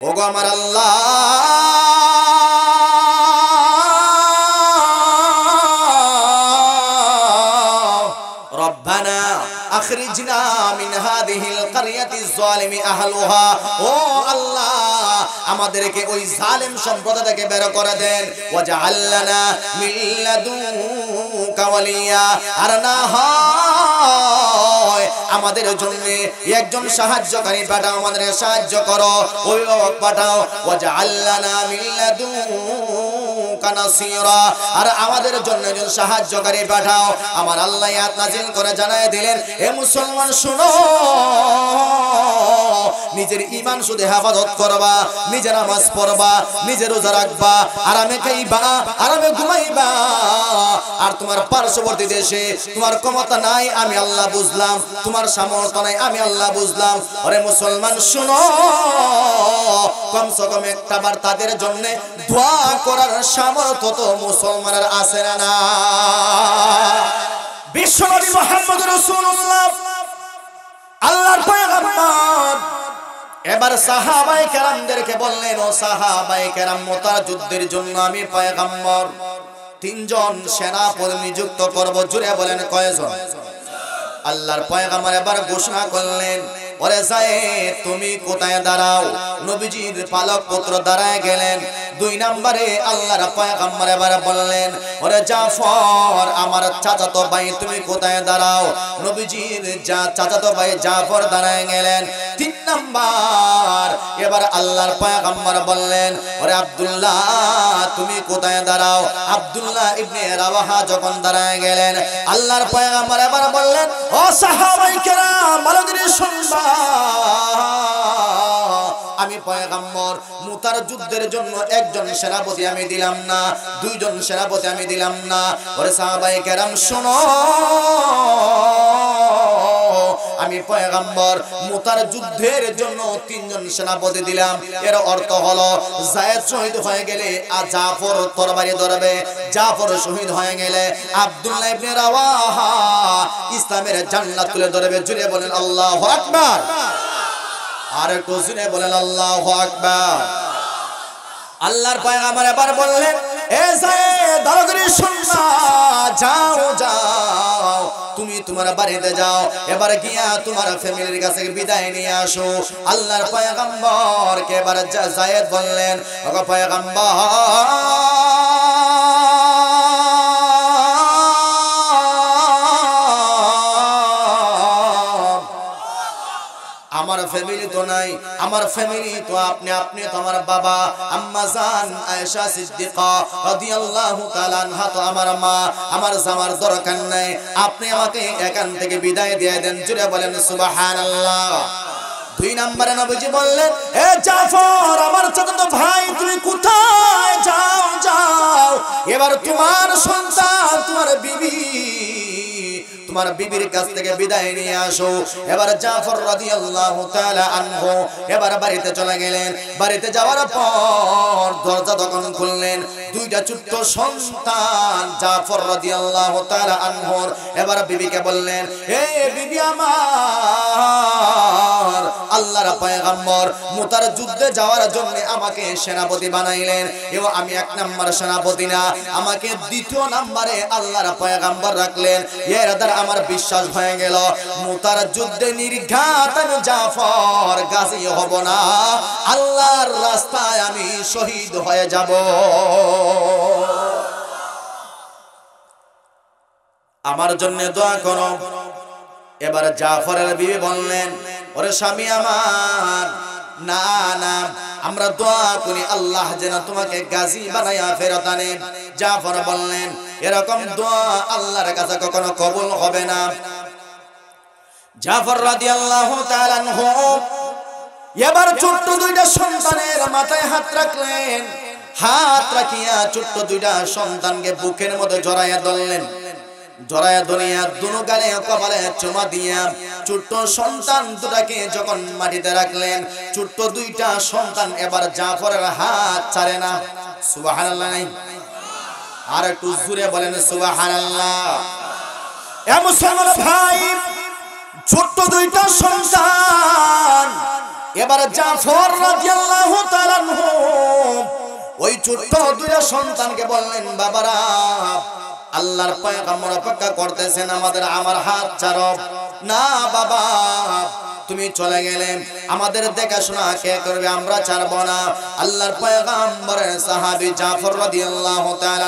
ওগো আমার আল্লাহ, রব্বানা আখরিজনা মিন হাদিহিল কারিয়াতিজ জালিমি আহলুহা। ও আল্লাহ, আমাদেরকে ওই জালেম সম্প্রদায় থেকে বের করে দেন। ওয়াজআল লানা মিন লাদুনকা ওয়ালিয়া, আর না হয় আমাদের জন্য একজন সাহায্যকারী পাঠাও, আমাদের সাহায্য করো, অভিভাবক পাঠাও। ওয়াজআল লানা মিন লাদুনকা নাসীরা, আর আমাদের জন্য একজন সাহায্যকারী পাঠাও। আমার আল্লাহ আয়াত নাযিল করে জানায় দিলেন, হে মুসলমান শুনো, নিজের ঈমান শুধু হেফাজত করবা, নিজের নামাজ পড়বা, নিজের রোজা রাখবা, আরামে খাইবা, আরামে ঘুমাইবা। আর তোমার পার্শ্ববর্তী দেশে তোমার ক্ষমতা নাই, আমি আল্লাহ বুঝলাম, তোমার সামর্থ্য নাই, আমি আল্লাহ বুঝলাম। আরে মুসলমান শুনো, কমসে কম একটা বার তাদের জন্য দোয়া করার সামর্থ্য তো মুসলমানের আছে না? বিশ্বনবী মুহাম্মদ রাসূলুল্লাহ আল্লাহর পয়গম্বর এবার সাহাবায়ে কেরামদেরকে বললেন, ও সাহাবায়ে কেরাম, মুতার যুদ্ধের জন্য আমি পয়গম্বর 3 জন সেনাপতি নিযুক্ত করব। জুড়ে বলেন কয়জন? আল্লাহর পয়গম্বর এবার ঘোষণা করলেন, ওরে যায়েদ তুমি কোথায় দাঁড়াও? নবীজির পালক পুত্র দাঁড়ায় গেলেন। 2 নম্বরে আল্লাহর পয়গম্বর এবার বললেন, ওরে জাফর আমার চাচাতো ভাই তুমি কোথায় দাঁড়াও? নবীজির চাচাতো ভাই জাফর দাঁড়ায় গেলেন। 3 নাম্বার এবার আল্লাহর পয়গম্বর বললেন, ওরে আব্দুল্লাহ তুমি কোথায় দাঁড়াও? আব্দুল্লাহ ইবনে রাওয়াহা যখন দাঁড়ায় গেলেন, আল্লাহর পয়গম্বর এবার বললেন, ও সাহাবায়ে কেরাম ভালো করে শুনবা, আমি পয়গম্বর মুতার যুদ্ধের জন্য একজন সেনাপতি আমি দিলাম না, 2 জন সেনাপতি আমি দিলাম না। ওরে সাহাবায়ে কেরাম শুনো, আমি পয়গম্বর মুতার যুদ্ধের জন্য 3 জন সেনাপতি দিলাম। এর অর্থ হলো যায়েদ শহীদ হয়ে গেলে জাফর তরবারি ধরবে, জাফর শহীদ হয়ে গেলে আব্দুল্লাহ ইবনে রাওয়াহা ইসলামের জান্নাত তুলে ধরবে। জুড়ে বলেন আল্লাহু আকবার। আর একটু জুড়ে বলেন আল্লাহু আকবার। আল্লাহর পয়গম্বর এবার বললেন, এ যায়েদ ভালো করে শুনবা, যাও যাও তুমি তোমার বাড়িতে যাও, এবার গিয়া তোমার ফ্যামিলির কাছে বিদায় নিয়ে আসো। আল্লাহর পয়গম্বর কে এবার যায়েদ বললেন, ওগো পয়গম্বর আমার ফ্যামিলি তো নাই, আমার ফ্যামিলি তো আপনি, আপনি তো আমার বাবা, আম্মা জান আয়েশা সিদ্দিকা রাদিয়াল্লাহু তাআলা আনহা তো আমার মা, আমার জামার দরকার নাই, আপনি আমাকে এখান থেকে বিদায় দিয়ে দেন। জুড়ে বলেন সুবহানাল্লাহ। 2 নম্বরে নবীজি বললেন, এ জাফর আমার চাচাতো ভাই তুমি কোথায়? যাও যাও এবার তোমার সন্তান, তোমার বিবি, তোমার বিবির কাছ থেকে বিদায় নিয়ে আসো। এবার জাফর রাদিয়াল্লাহু তাআলা আনহু এবার বাড়িতে চলে গেলেন। বাড়িতে যাওয়ার পর দরজা যখন খুললেন, 2টা ছোট্ট সন্তান জাফর রাদিয়াল্লাহু তাআলা আনহুর এবার বিবিকে বললেন, হে বিবি আমার, আল্লাহর পয়গম্বর মুতার যুদ্ধে যাওয়ার জন্য আমাকে সেনাপতি বানাইলেন, এবং আমি 1 নম্বর সেনাপতি না, আমাকে 2য় নম্বরে আল্লাহর পয়গম্বর রাখলেন। এর দ্বারা আমার বিশ্বাস হয়ে গেল মুতার যুদ্ধে নির্ঘাত আমি জাফর গাজী হব না, আল্লাহর রাস্তায় আমি শহীদ হয়ে যাব। আমার জন্য দোয়া করো। এবার জাফরের বিবি বললেন, ওরে স্বামী আমার, না না আমরা দোয়া করি আল্লাহ যেন তোমাকে গাজী বানায়া ফেরত আনে। জাফর বললেন, এরকম দোয়া আল্লাহর কাছে কখনো কবুল হবে না। জাফর রাদিয়াল্লাহু তাআলা আনহু এবার ছোট্ট 2টা সন্তানের মাথায় হাত রাখলেন, হাত রাখিয়া ছোট্ট 2টা সন্তানকে বুকের মধ্যে জড়াইয়া ধরলেন। জড়াইয়া ধরিয়া 2 গালে কপালে চুমা দিয়া ছোট্ট সন্তান 2টাকে যখন মাটিতে রাখলেন, ছোট্ট 2টা সন্তান এবার জাফরের হাত ছাড়ে না। সুবহানাল্লাহ। আর একটু জোরে বলেন সুবহানাল্লাহ। এ মুসলমান ভাই, ছোট্ট 2টা সন্তান এবার জাফর রাদিয়াল্লাহু তাআলা ওই ছোট্ট দুইটা সন্তানকে বললেন, বাবারা আল্লাহর পয়গম্বর অপেক্ষা করতেছেন, আমার হাত ছাড়ো না বাবা, তুমি চলে গেলে আমাদের দেখাশোনা কে করবে, আমরা ছাড়বো না। আল্লাহর পয়গম্বরের সাহাবী জাফর রাদিয়াল্লাহু তাআলা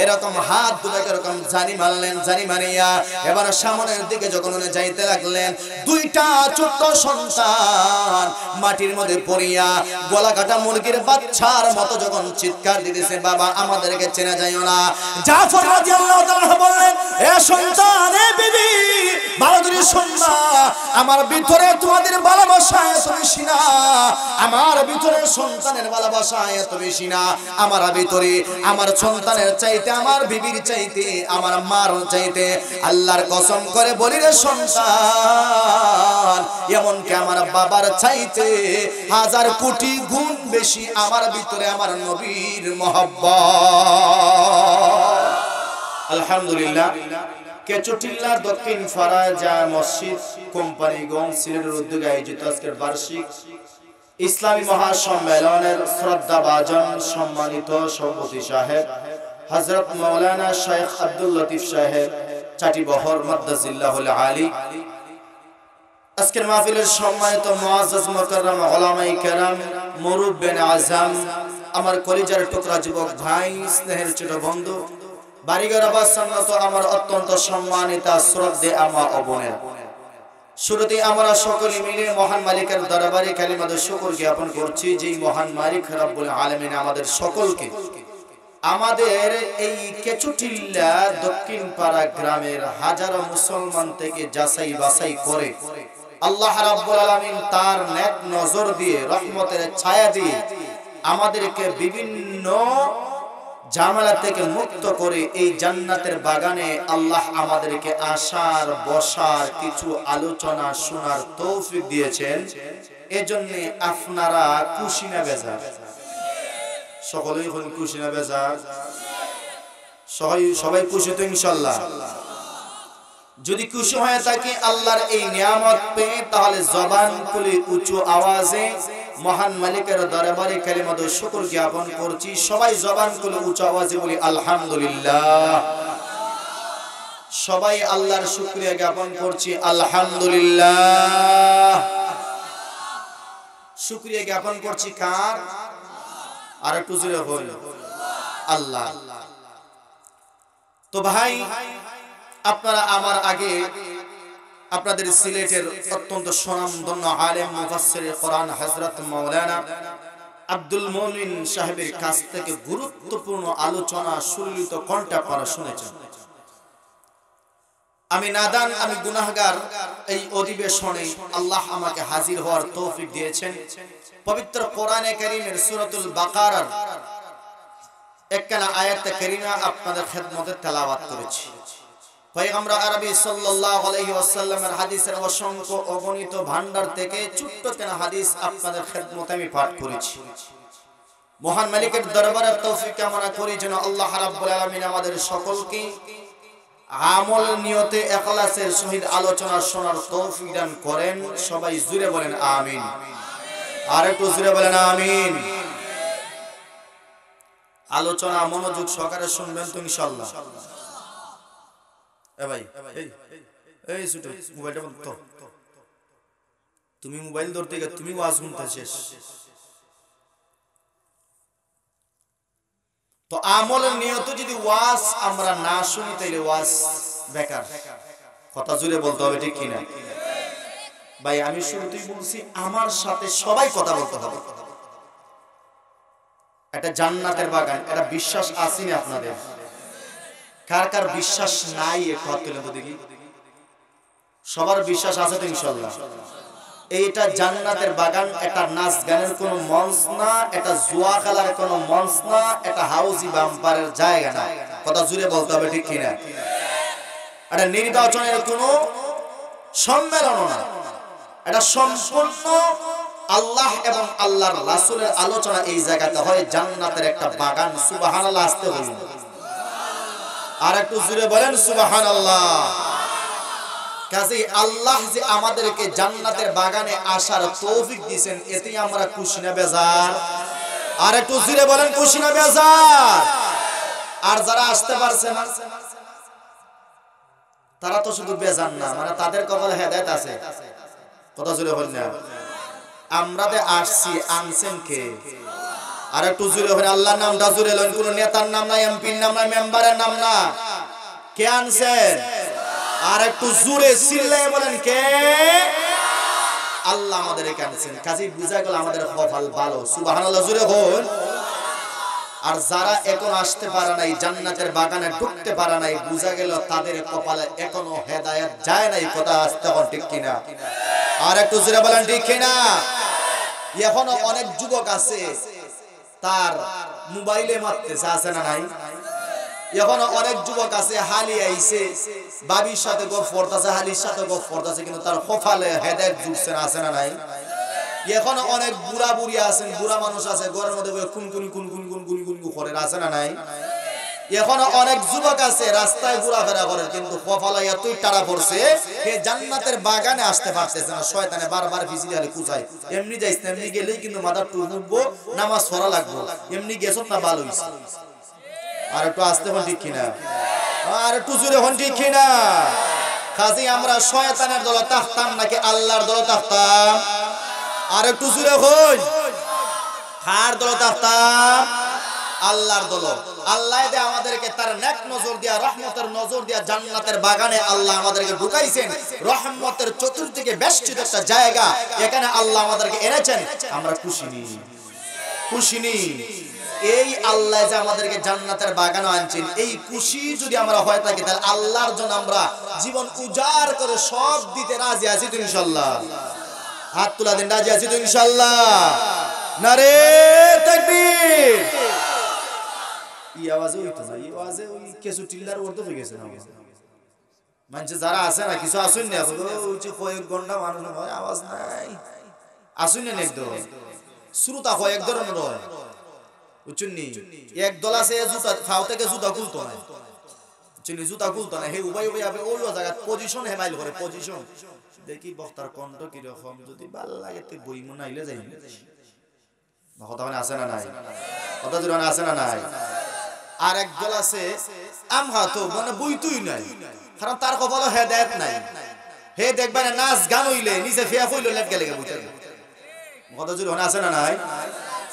এরকম হাত দুটাকে এরকম জানি মারলেন, জানি মারিয়া এবার সামনের দিকে যখন উনি যাইতে লাগলেন, দুইটা ছোট্ট সন্তান মাটির মধ্যে পড়িয়া গলা কাটা মুরগির বাচ্চার মতো যখন চিৎকার দিতেছে, বাবা আমাদেরকে চেনা যাইও না। জাফর রাদিয়াল্লাহু তাআলা বললেন, এ সন্তান, এ বিবি, ভালো করে শুনবা, আমার ভিতরে তোমাদের ভালোবাসা এত বেশি না, আমার ভিতরে সন্তানের ভালোবাসা এত বেশি না, আমার ভিতরে আমার সন্তানের চাইতে, আমার বিবির চাইতে, আমার মার চাইতে আল্লাহর কসম করে বলি রে সন্তান, এমনকি আমার বাবার চাইতে 1000 কোটি গুণ বেশি আমার ভিতরে আমার নবীর মহব্বত। আলহামদুলিল্লাহ। কেচুটিল্লার দক্ষিণ ফারাজা মসজিদ কোম্পানিগঞ্জ সিলেটের উদ্যোগে আয়োজিত আজকের বার্ষিক ইসলামী মহাসম্মেলনের শ্রদ্ধাভাজন সম্মানিত সভাপতি সাহেব হযরত মাওলানা শেখ আব্দুল লতিফ সাহেব চাটিবহর মাদ্দাজিল্লাহুল আলী, আজকের মাহফিলের সম্মানিত মুআজ্জাজ মুকাররম উলামায়ে কেরাম, মুরুব্বিন আযম, আমার কলিজার টুকরা যুবক ভাই, স্নেহের ছোট বন্ধু, বাড়িঘর অবস্থানত আমার অত্যন্ত সম্মানিত শ্রদ্ধেয় আমা ও বোনেরা, শুরুতে আমরা সকলে মিলে মহান মালিকের দরবারে কালিমাত শুকর জ্ঞাপন করছি, যেই মহান মালিক রব্বুল আলামিন আমাদের সকলকে আমাদের এই কেচুটিল্লা দক্ষিণ পাড়া গ্রামের হাজারো মুসলমান থেকে যাচাই বাছাই করে আল্লাহ রাব্বুল আলামিন তার নেক নজর দিয়ে, রহমতের ছায়া দিয়ে আমাদেরকে বিভিন্ন ঝামেলা থেকে মুক্ত করে এই জান্নাতের বাগানে আল্লাহ আমাদেরকে আসার বসার কিছু আলোচনা শোনার তৌফিক দিয়েছেন। এজন্য আপনারা খুশি না বেজার? সকলেই হন খুশি না বেজার? সবাই খুশি তো ইনশাআল্লাহ? যদি খুশি হয়ে থাকি আল্লাহর এই নিয়ামত পেয়ে, তাহলে জবান খুলে উঁচু আওয়াজে মহান মালিকের দরবারে কালিমাত শুকর জ্ঞাপন করছি। সবাই জবান খুলে উঁচু আওয়াজে বলি আলহামদুলিল্লাহ। সবাই আল্লাহর শুকরিয়া জ্ঞাপন করছি আলহামদুলিল্লাহ। শুকরিয়া জ্ঞাপন করছি কার? আর একটু জোরে বল, আল্লাহ। তো ভাই, আপনারা আমার আগে আপনাদের সিলেটের অত্যন্ত সুনামধন্য আলেম মুফাসসির কোরআন হযরত মাওলানা আব্দুল মুমিন সাহেবের কাছ থেকে গুরুত্বপূর্ণ আলোচনা সুললিত কণ্ঠে আপনারা শুনেছেন। আমি নাদান, আমি গুনাহগার, এই অধিবেশনে আল্লাহ আমাকে হাজির হওয়ার তৌফিক দিয়েছেন। পবিত্র কোরআনে কারীমের সূরাতুল বাকারার একখানা আয়াতে কারীমা আপনাদের খেদমতে তেলাওয়াত করেছি। পয়গম্বর আরবি সাল্লাল্লাহু আলাইহি ওয়াসাল্লামের হাদিসের অসংখ্য অগণিত ভান্ডার থেকে ছোট্ট একটা হাদিস আপনাদের খেদমতে আমি পাঠ করেছি। মহান মালিকের দরবারে তৌফিক কামনা করি যেন আল্লাহ রাব্বুল আলামিন আমাদের সকলকে আমল নিয়তে ইখলাসের সহিত আলোচনা শোনার তৌফিক দান করেন। সবাই জোরে বলেন আমিন। আর একটু জোরে বলেন আমিন। আলোচনা মনোযোগ সহকারে শুনবেন তো ইনশাআল্লাহ। এ ভাই, এই ছোট মোবাইলটা বন্ধ কর। তুমি মোবাইল ধরতে গিয়ে তুমি ওয়াজ শুনতেছিস। তো আমলের নিয়ত যদি ওয়াজ আমরা না শুনি তাহলে ওয়াজ বেকার। কথা জুড়ে বলতে হবে, ঠিক কিনা ভাই? আমি শুরুতেই বলছি আমার সাথে সবাই কথা বলতে হবে। এটা জান্নাতের বাগান, এটা বিশ্বাস আছে না আপনাদের? কার কার বিশ্বাস নাই একটু হাত তুলে দেখি। সবার বিশ্বাস আছে তো ইনশাআল্লাহ? এইটা জান্নাতের বাগান, এটা নাচ গানের কোনো মঞ্চ না, এটা জুয়া খেলার কোনো মঞ্চ না, এটা হাউজি বাম্পারের জায়গা না। কথা জুড়ে বলতে হবে, ঠিক কিনা? এটা নির্বাচনের কোনো সম্মেলন না, এটা সম্পূর্ণ আল্লাহ এবং আল্লাহর রাসূলের আলোচনা এই জায়গাতে হয়। জান্নাতের একটা বাগান। সুবহানাল্লাহ আসতে বলুন। আর একটু জোরে বলেন সুবহানাল্লাহ। কাজেই আল্লাহ যে আমাদেরকে জান্নাতের বাগানে আসার তৌফিক দিয়েছেন, এতেই আমরা খুশি না বেজার? আর একটু জোরে বলেন, খুশি না বেজার? আর যারা আসতে পারছে না তারা তো শুধু বেজার না, মানে তাদের কপালে হেদায়েত আছে। কথা জোরে বলেন না। আমরা যে আসছি, আনছেন কে? আর একটু জোরে বলেন, আল্লাহর নামটা জোরে বলেন। কোন নেতার নাম না, এমপির নাম না, মেম্বারের নাম না। কে আনছেন? আর একটু জোরে চিল্লায়ে বলেন, কে? আল্লাহ আমাদেরকে আনছেন। কাজেই বুঝা গেল আমাদের কপাল ভালো। সুবহানাল্লাহ জোরে বল। আর যারা এখন আসতে পারে নাই, জান্নাতের বাগানে ঢুকতে পারে নাই, বুঝা গেল তাদের কপালে এখনো হেদায়েত যায় নাই। কথা আসতে কোন ঠিক কিনা? আর একটু জোরে বলেন, ঠিক কিনা? এখনো অনেক যুবক আছে তার মোবাইলে মারতেছে, আছে না নাই? এখনো অনেক যুবক আছে হালি আইছে, বাবির সাথে গপ করতেছে, হালির সাথে গপ করতেছে, কিন্তু তার কপালে হেদায়েত জুটছে না, আছে না নাই? এখনো অনেক বুড়া বুড়ি আছেন, বুড়া মানুষ আছে ঘরের মধ্যে কুন কুন কুন কুন কুন কুন কুন করে, আছে না নাই? এখনো অনেক যুবক আছে রাস্তায় ঘোরাফেরা করে, কিন্তু কপালে এতই টাড়া পড়ছে যে জান্নাতের বাগানে আসতে পারতেছে না। শয়তানে বারবার ফিজিক্যালি কুচায়, এমনি যাইস না, এমনি গেলেই কিন্তু মাথা টুকবো, নামাজ পড়া লাগবো, এমনি গেছত না, ভালো হইছে। আর একটু আসতে হন ঠিক কিনা? আর একটু জোরে হন ঠিক কিনা? কাজেই আমরা শয়তানের দলে থাকতাম নাকি আল্লাহর দলে থাকতাম? আর একটু জোরে হই। কার দলে থাকতাম? আল্লাহর দল। আল্লাহ দে আমাদেরকে তার নেক নজর দিয়া, রহমতের নজর দিয়া জান্নাতের বাগানে আল্লাহ আমাদেরকে ঢুকাইছেন। রহমতের চতুর্দিকে বেষ্টিত একটা জায়গা, এখানে আল্লাহ আমাদেরকে এনেছেন। আমরা খুশি নি? খুশি নি? এই আল্লাহ যে আমাদেরকে জান্নাতের বাগানে আনছেন, এই খুশি যদি আমরা হয়ে থাকি, তাহলে আল্লাহর জন্য আমরা জীবন উজাড় করে সব দিতে রাজি আছি তো ইনশাআল্লাহ? হাত তুলা দিন, রাজি আছি তো ইনশাআল্লাহ? নারে তাকবীর। এই আওয়াজে হইতো না, এই আওয়াজে ওই কিছু টিল্লার উর্দু হয়ে গেছে না। মানুষ যারা আছে না, কিছু আসুন না, ওই যে কয়েক ঘন্টা মানুষ হয়, আওয়াজ নাই, আসুন না একদম। শ্রোতা হয় এক ধরনের হয়, বুঝছেন নি? এক দল আছে জুতা ফাও থেকে জুতা খুলতো না, বুঝছেন, জুতা খুলতো না। হে উবাই উবাই আবে ওই জায়গা পজিশন হেমাইল করে, পজিশন দেখি বক্তার কণ্ঠ কি রকম, যদি ভালো লাগে তো বই মনে আইলে যাই। কথা মানে আছে না নাই? কথা জোরান আছে না নাই? আর এক দল আছে আমহা তো মানে বইতুই নাই, কারণ তার কপালে হেদায়েত নাই। হে দেখবা না, নাচ গান হইলে নিচে ফিয়া হইলে লেট গেলে বইতে। কথা জোরান আছে না নাই?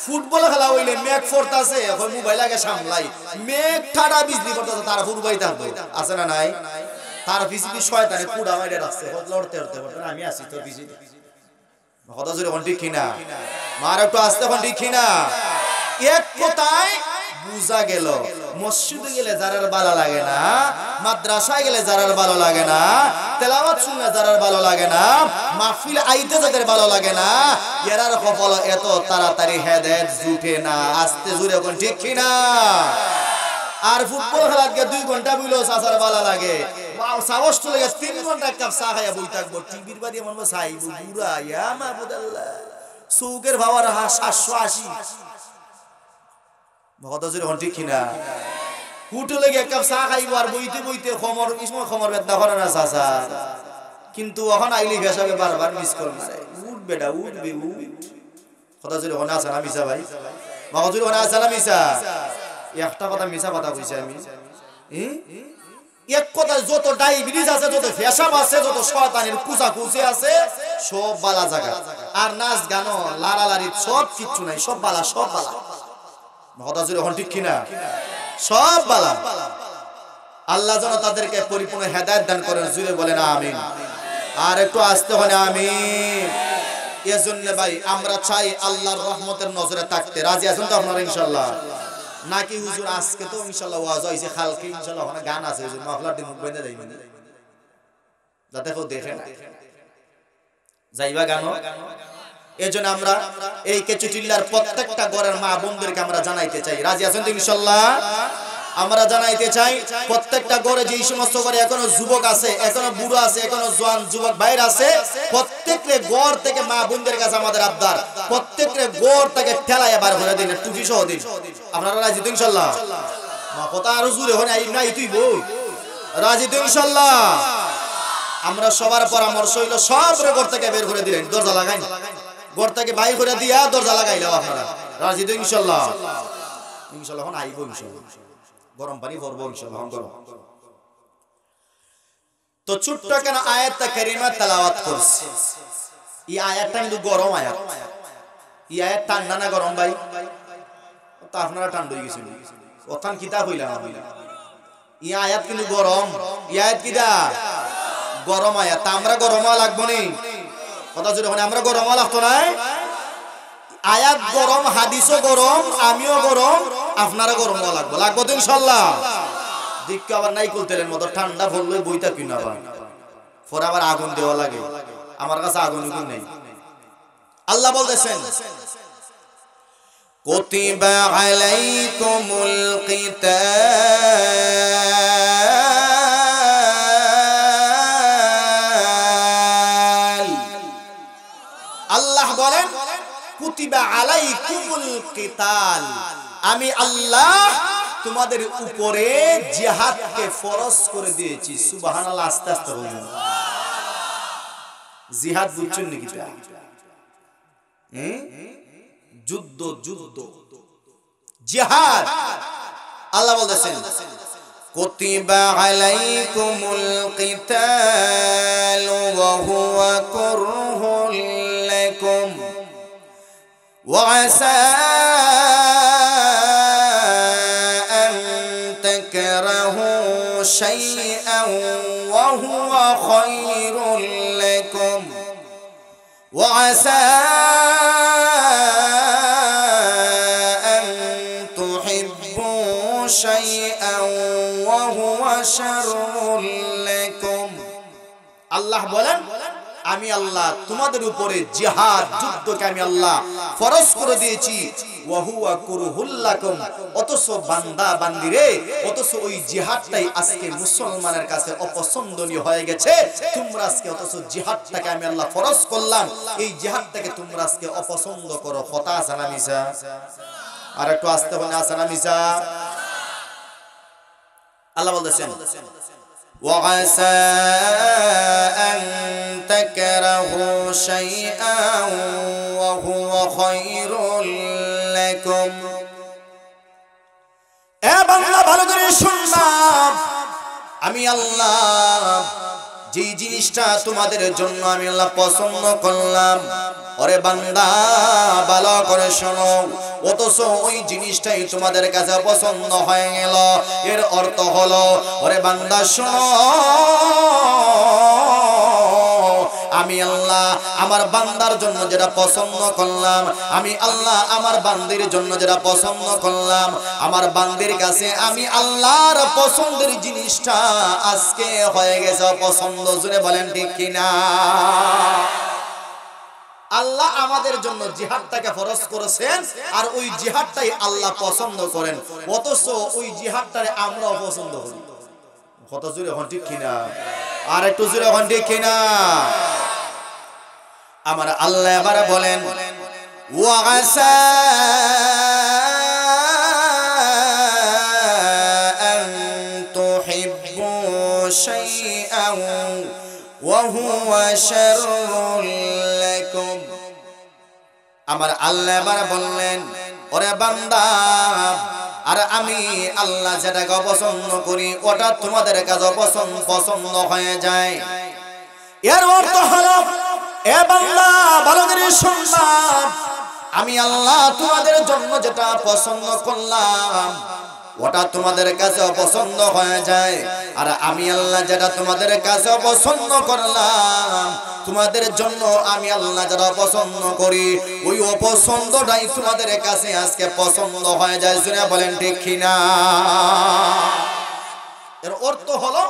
ফুটবল খেলা হইলে মেঘ ফোরতাছে, এখন মোবাইল আগে সামলাই, মেঘ ঠাডা বিজলি করতেছে, তার ফুরবাই থাকবে, আছে না নাই? তার পিছিয়ে শয়তানে কুড়া মাইরে রাখছে, লড়তে লড়তে করতে, আমি আসি তো পিছিয়ে। কথা জোরে কোন ঠিক কিনা? মার একটু আসতে কোন ঠিক কিনা? এক কথায় বুঝা গেল, মসজিদে গেলে যারার ভালো লাগে না, মাদ্রাসায় গেলে যারার ভালো লাগে না, তেলাওয়াত শুনলে যারার ভালো লাগে না, মাহফিল আইতে যাদের ভালো লাগে না, এরার কপাল এত তাড়াতাড়ি হেদায়েত জুটে না। আসতে জোরে কোন ঠিক কিনা? আর ফুটবল খেলার গে 2 ঘন্টা বুইলো সাসার ভালো লাগে, সাহস চলে গেছে 3 ঘন্টা এক কাপ চা খাইয়া বই থাকবো, টিভির বাড়ি মনে চাইব বুড়া ইয়া মাহবুদাল্লাহ সুকের ভাবার 780। ভগত জোরে ঠিক কিনা? হোটেলে গিয়ে এক কাপ চা খাইব আর বইতে বইতে খমর ইসময় খমর বেদনা করে না চাচা, কিন্তু এখন আইলি ভেসাবে বারবার মিস কর মারে, উঠ বেটা উঠবে উঠ। কথা জোরে হনে আছে না মিছা ভাই? ভগত জোরে হনে আছে না মিছা? একটা কথা মিছা কথা কইছি আমি। এক কথা, যত ডায়াবেটিস আছে, যত ফেসাব আছে, যত শয়তানের কুচাকুচি আছে, সব বালা জায়গা। আর নাচ গান লাড়ালাড়ি সব কিচ্ছু নাই, সব বালা, সব বালা। কথা জোরে হন ঠিক কিনা? সব বালা। আল্লাহ যেন তাদেরকে পরিপূর্ণ হেদায়েত দান করেন, জুড়ে বলেন আমিন। আর একটু আসতে হয় আমিন। এজন্য ভাই আমরা চাই আল্লাহর রহমতের নজরে থাকতে। রাজি আছেন তো আপনারা ইনশাআল্লাহ? নাকি হুজুর আজকে তো ইনশাআল্লাহ ওয়াজ হইছে, কালকে ইনশাআল্লাহ ওখানে গান আছে, হুজুর মাহফিলের দিন মুখ বেঁধে যাইবেন, যাতে কেউ দেখে না যাইবা গান। এজন্য আমরা এই কেচুটিল্লার প্রত্যেকটা ঘরের মা বোনদেরকে আমরা জানাইতে চাই, রাজি আছেন তো ইনশাআল্লাহ? আমরা জানাইতে চাই প্রত্যেকটা ঘরে যে সমস্ত ঘরে এখনো যুবক আছে, এখনো বুড়ো আছে, এখনো জওয়ান যুবক ভাইরা আছে, প্রত্যেকটা ঘর থেকে মা বোনদের কাছে আমাদের আবদার, প্রত্যেকটা ঘর থেকে ঠেলায় বার করে দিন, টুপি সহ দিন। আপনারা রাজি তো ইনশাআল্লাহ? মা কথা আরো জোরে হয় নাই তুই বল, রাজি তো ইনশাআল্লাহ? আমরা সবার পরামর্শ হইল সব ঘর থেকে বের করে দিলেন, দরজা লাগাই, ঘর থেকে বাইর করে দিয়া দরজা লাগাইলাম। আপনারা রাজি তো ইনশাআল্লাহ? ইনশাআল্লাহ এখন আইব, ইনশাআল্লাহ গরম পানি ভরবো ইনশাআল্লাহ গরম। তো ছোট্ট কেন আয়াতটা কারিমা তেলাওয়াত করছি। এই আয়াতটা কিন্তু গরম আয়াত। এই আয়াত ঠান্ডা না গরম ভাই? তো আপনারা ঠান্ডা হয়ে গেছেন, ওখান কিতাব হইলাম আমি। এই আয়াত কিন্তু গরম। এই আয়াত কিটা গরম আয়াত। আমরা গরম লাগবো নি কথা যদি আমরা গরম লাগতো না। আয়াত গরম, হাদিসও গরম, আমিও গরম, আপনারা গরম লাগবো, লাগবো তো ইনশাআল্লাহ। দেখতে আবার নাই কুলতেলের মতো ঠান্ডা পড়লে বইটা কিনা আবার পরে আবার আগুন দেওয়া লাগে। আমার কাছে আগুন নেই। আল্লাহ বলতেছেন কুতিবা আলাইকুমুল কিতাল। আল্লাহ বলেন কুতিবা আলাইকুমুল কিতাল, আমি আল্লাহ তোমাদের উপরে জিহাদকে ফরজ করে দিয়েছি। সুবহানাল্লাহ। আস্তে আস্তে বলুন। জিহাদ বুঝছেন নাকি? যুদ্ধ, যুদ্ধ, জিহাদ। আল্লাহ বলতেছেন কুতিবা আলাইকুমুল কিতাল ওয়া হুয়া কুরহুল লাকুম ওয়া আসা شيئا وهو خير لكم وعسى أن تحبوا شيئا وهو شر لكم। আল্লাহ বলেন আমি আল্লাহ তোমাদের উপরে জিহাদ, যুদ্ধকে আমি আল্লাহ ফরজ করে দিয়েছি। ওয়া হুয়া কুরহুল লাকুম, অথচ বান্দা বান্দিরে, অথচ ওই জিহাদটাই আজকে মুসলমানের কাছে অপছন্দনীয় হয়ে গেছে। তোমরা আজকে অথচ জিহাদটাকে আমি আল্লাহ ফরজ করলাম, এই জিহাদটাকে তোমরা আজকে অপছন্দ করো। কথা আছে না মিছা? আর একটু আস্তে বলে আছে না মিছা? আল্লাহ বলতেছেন وعسى أن تكرهوا شيئا وهو خير لكم। এ বান্দা ভালো করে শুনবা, আমি আল্লাহ যেই জিনিসটা তোমাদের জন্য আমি আল্লাহ পছন্দ করলাম, ওরে বান্দা ভালো করে শোনো, অথচ ওই জিনিসটাই তোমাদের কাছে পছন্দ হয়ে গেল। এর অর্থ হলো ওরে বান্দা শোনো, আমি আল্লাহ আমার বান্দার জন্য যেটা পছন্দ করলাম, আমি আল্লাহ আমার বান্দির জন্য যেটা পছন্দ করলাম, আমার বান্দির কাছে আমি আল্লাহর পছন্দের জিনিসটা আজকে হয়ে গেছে অপছন্দ। জুড়ে বলেন ঠিক কিনা? আল্লাহ আমাদের জন্য জিহাদটাকে ফরজ করেছেন, আর ওই জিহাদটাই আল্লাহ পছন্দ করেন, অথচ ওই জিহাদটারে আমরা অপছন্দ করি। কত জোরে হন ঠিক কিনা? আর একটু জোরে হন ঠিক কিনা? আমার আল্লাহ এবার বলেন ওয়াসা আন তুহিব্বু শাইআন ওয়া হুয়া শাররুল লাকুম। আমার আল্লাহ এবার বললেন ওরে বান্দা, আর আমি আল্লাহ যেটাকে অপছন্দ করি ওটা তোমাদের কাছে পছন্দ হয়ে যায়। এর অর্থ হলো এ বান্দা ভালো করে শুনবা, আমি আল্লাহ তোমাদের জন্য যেটা পছন্দ করলাম ওটা তোমাদের কাছে অপছন্দ হয়ে যায়, আর আমি আল্লাহ যেটা তোমাদের কাছে অপছন্দ করলাম তোমাদের জন্য আমি আল্লাহ যেটা অপছন্দ করি ওই অপছন্দটাই তোমাদের কাছে আজকে পছন্দ হয়ে যায়। শুনে বলেন ঠিক কিনা? এর অর্থ হলো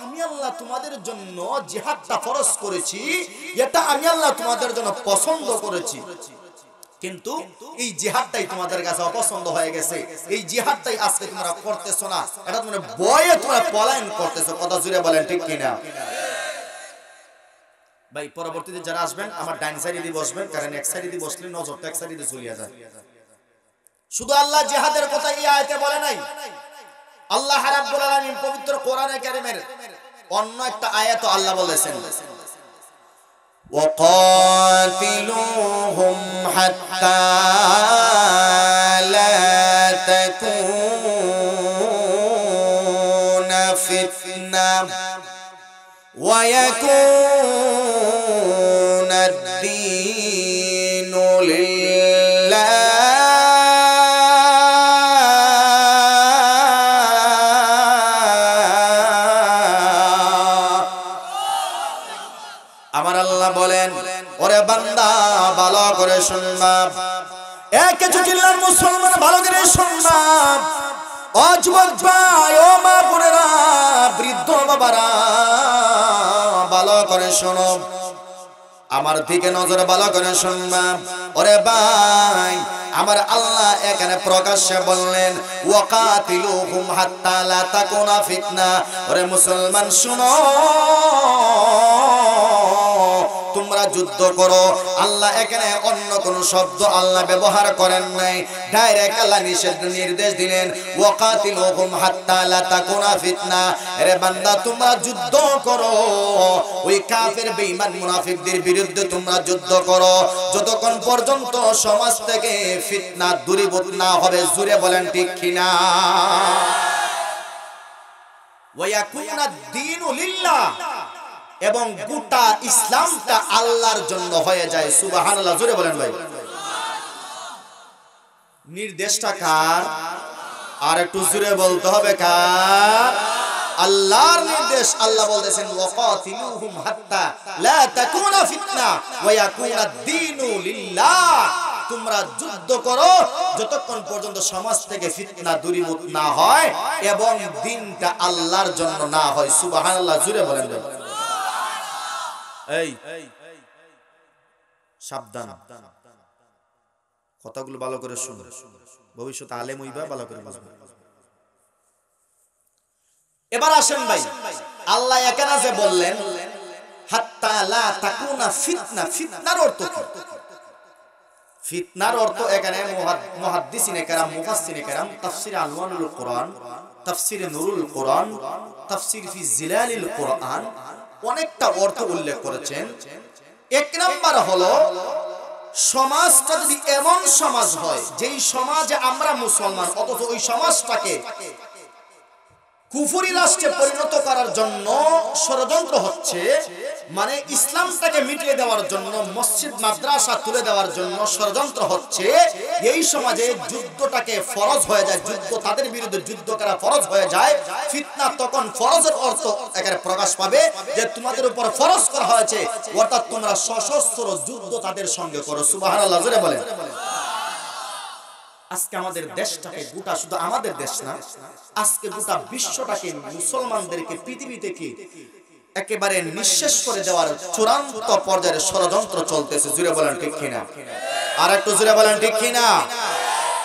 আমি আল্লাহ তোমাদের জন্য জিহাদটা ফরজ করেছি, এটা আমি আল্লাহ তোমাদের জন্য পছন্দ করেছি, কিন্তু এই জিহাদটাই তোমাদের কাছে অপছন্দ হয়ে গেছে। এই জিহাদটাই আজকে তোমরা করতেছো না, এটা তোমরা ভয়ে তোমরা পলায়ন করতেছো। কথা জুড়ে বলেন ঠিক কিনা? ভাই পরবর্তীতে যারা আসবেন আমার ডাইন সাইডে দিয়ে বসবেন, কারণ এক সাইডে দিয়ে বসলে নজরটা এক সাইডে দিয়ে চলে যায়। শুধু আল্লাহ জিহাদের কথা এই আয়াতে বলে নাই, আল্লাহ রাব্বুল আলামিন পবিত্র কোরআনে কারীমের অন্য একটা আয়াত আল্লাহ বলেছেন وقاتلوهم حتى لا تكون فتنة ويكون الدين لله আমার আল্লাহ বলেন ওরে বান্দা ভালো করে শুনবা এক চিল্লার মুসলমান ভালো করে শুনবা ও যুবক ভাই ও মা বোনেরা বৃদ্ধ বাবারা ভালো করে শোনো আমার দিকে নজর ভালো করে শুনবা ওরে ভাই আমার আল্লাহ এখানে প্রকাশ্যে বললেন ওয়াকাতিলুহুম হাত্তা লা তাকুনা ফিতনা ওরে মুসলমান শুনো তোমরা যুদ্ধ করো আল্লাহ এখানে অন্য কোন শব্দ আল্লাহ ব্যবহার করেন নাই ডাইরেক্ট আল্লাহ নির্দেশ দিলেন ওয়াকাতিলুহুম হাত্তা লা তাকুনা ফিতনা আরে বান্দা তোমরা যুদ্ধ করো ওই কাফের বেঈমান মুনাফিকদের বিরুদ্ধে তোমরা যুদ্ধ করো যতক্ষণ পর্যন্ত সমাজ থেকে ফিতনা দূরীভূত না হবে জোরে বলেন ঠিক কিনা ওয়ায়াকুনা দ্বীনু লিল্লাহ এবং গোটা ইসলামটা আল্লাহর জন্য হয়ে যায় সুবহানাল্লাহ জোরে বলেন ভাই নির্দেশটা কার আর একটু জোরে বলতে হবে কার আল্লাহর নির্দেশ আল্লাহ বলতেছেন ওয়াকাতিলুহুম হাত্তা লা তাকুনা ফিতনা ওয়া ইয়াকুনা দ্বীনু লিল্লাহ তোমরা যুদ্ধ করো যতক্ষণ পর্যন্ত সমাজ থেকে ফিতনা দূরীভূত না হয় এবং দ্বীনটা আল্লাহর জন্য না হয় সুবহানাল্লাহ জোরে বলেন এই সাবধান কথাগুলো ভালো করে শুনো ভবিষ্যতে আলেম হইবা ভালো করে বুঝবে এবার আসেন ভাই আল্লাহ এখানে যে বললেন হাত্তা লা তাকুনা ফিতনা ফিতনার অর্থ কি ফিতনার অর্থ এখানে মুহাদ্দিসিনে কেরাম মুফাসসিরিনে কেরাম তাফসীরে আনওয়ারুল কোরআন তাফসীরে নুরুল কোরআন তাফসীর ফি জিলালিল কোরআন অনেকটা অর্থ উল্লেখ করেছেন এক নাম্বার হলো সমাজটা যদি এমন সমাজ হয় যেই সমাজে আমরা মুসলমান অথচ ওই সমাজটাকে কুফরি রাষ্ট্রে পরিণত করার জন্য ষড়যন্ত্র হচ্ছে মানে ইসলামটাকে মিটিয়ে দেওয়ার জন্য মসজিদ মাদ্রাসা তুলে দেওয়ার জন্য ষড়যন্ত্র হচ্ছে এই সমাজে যুদ্ধটাকে ফরজ হয়ে যায় যুদ্ধ তাদের বিরুদ্ধে যুদ্ধ করা ফরজ হয়ে যায় ফিতনা তখন ফরজের অর্থ এখানে প্রকাশ পাবে যে তোমাদের উপর ফরজ করা হয়েছে অর্থাৎ তোমরা সশস্ত্র যুদ্ধ তাদের সঙ্গে করো সুবহানাল্লাহ জোরে বলেন আজকে আমাদের দেশটাকে গোটা শুধু আমাদের দেশ না আজকে গোটা বিশ্বটাকে মুসলমানদেরকে পৃথিবী থেকে একেবারে নিঃশেষ করে দেওয়ার চূড়ান্ত পর্যায়ে ষড়যন্ত্র চলতেছে জুড়ে বলেন ঠিক কিনা আর একটু জুড়ে বলেন ঠিক কিনা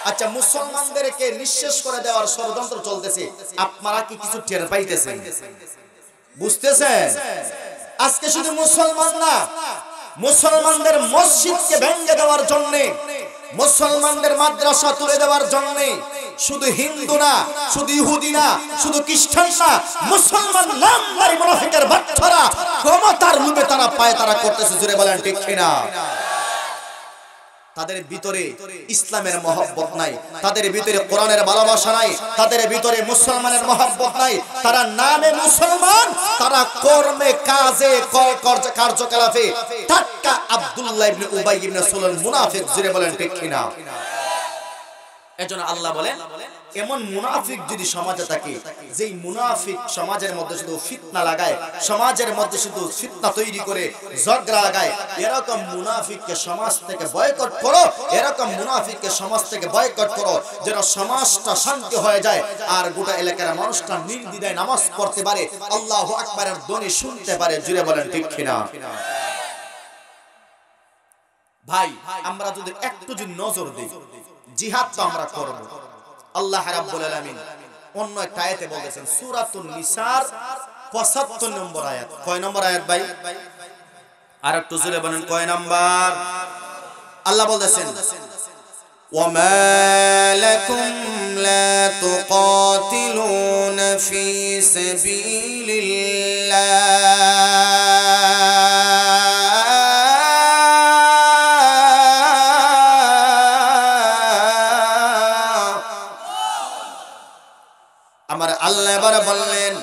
আচ্ছা মুসলমানদেরকে নিঃশেষ করে দেওয়ার ষড়যন্ত্র চলতেছে আপনারা কি কিছু টের পাইতেছেন বুঝতেছেন আজকে শুধু মুসলমান না মুসলমানদের মসজিদকে ভেঙে দেওয়ার জন্য মুসলমানদের মাদ্রাসা তুলে দেওয়ার জন্য শুধু হিন্দু না শুধু ইহুদি না শুধু খ্রিস্টান না মুসলমান নামধারী মুনাফিকের বাচ্চারা ক্ষমতার লোভে তারা পায় তারা করতেছে জোরে বলেন ঠিক কিনা তাদের ভিতরে ইসলামের মহব্বত নাই তাদের ভিতরে কোরআনের ভালোবাসা নাই তাদের ভিতরে মুসলমানের মহব্বত নাই তারা নামে মুসলমান তারা কর্মে কাজে কার্যকলাপে টাটকা আব্দুল্লাহ ইবনে উবাই ইবনে সুলুল মুনাফিক জুড়ে বলেন ঠিক কিনা এজন্য আল্লাহ বলেন এমন মুনাফিক যদি সমাজে থাকে যেই মুনাফিক সমাজের মধ্যে শুধু ফিতনা লাগায় সমাজের মধ্যে শুধু ফিতনা তৈরি করে ঝগড়া লাগায় এরকম মুনাফিককে সমাজ থেকে বয়কট করো এরকম মুনাফিককে সমাজ থেকে বয়কট করো যেন সমাজটা শান্তি হয়ে যায় আর গোটা এলাকার মানুষটা নির্দ্বিধায় নামাজ পড়তে পারে আল্লাহু আকবারের ধ্বনি শুনতে পারে জুড়ে বলেন ঠিক কিনা ভাই আমরা যদি একটু যদি নজর দেই জিহাদ তো আমরা করব আল্লাহ রাব্বুল আলামিন অন্য একটা আয়াতে বলেছেন সূরাতুন নিসার 75 নম্বর আয়াত কয় নম্বর আয়াত ভাই আর একটু জোরে বলেন কয় নাম্বার আল্লাহ বলেছেন وما لكم لا تقاتلون في سبيل আমার আল্লাহ এবার বললেন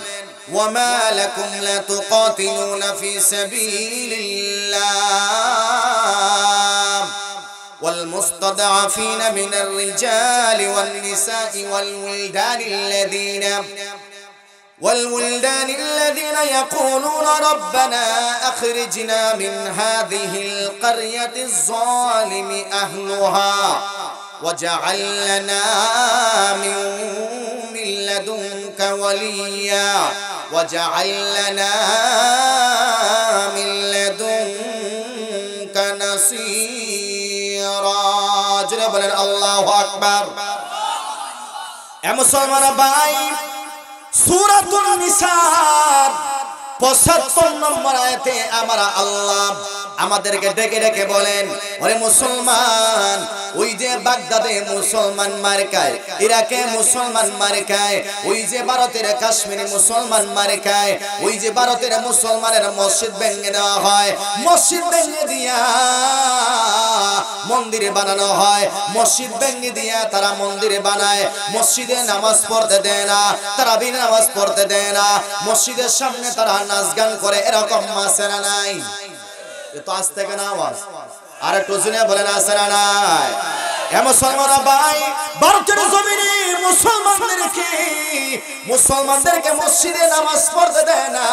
وما لكم لا تقاتلون في سبيل الله والمستضعفين من الرجال والنساء والولدان الذين يقولون ربنا أخرجنا من هذه القرية الظالم أهلها واجعل لنا من لدنك وليا واجعل لنا من لدنك نصيرا جناب الله أكبر يا مسلمان ভাই সূরাতুন নিসা 75 নম্বর আয়াতে আমার আল্লাহ আমাদেরকে ডেকে ডেকে বলেন ওরে মুসলমান ওই যে বাগদাদে মুসলমান মার খায় ইরাকে মুসলমান মার খায় ওই যে ভারতের কাশ্মীরে মুসলমান মার খায় ওই যে ভারতের মুসলমানের মসজিদ ভেঙে দেওয়া হয় মসজিদ ভেঙে দিয়া মন্দিরে বানানো হয় মসজিদ ভেঙে দিয়া তারা মন্দিরে বানায় মসজিদে নামাজ পড়তে দেয় না তারাবি নামাজ পড়তে দেয় না মসজিদের সামনে তারা নাচ গান করে এরকম আছে না নাই তো আজ থেকে না আওয়াজ আর একটু জোরে বলেন আছে না নাই এ মুসলমান ভাই ভারতের জমিনে মুসলমানদেরকে মসজিদে নামাজ পড়তে দেয় না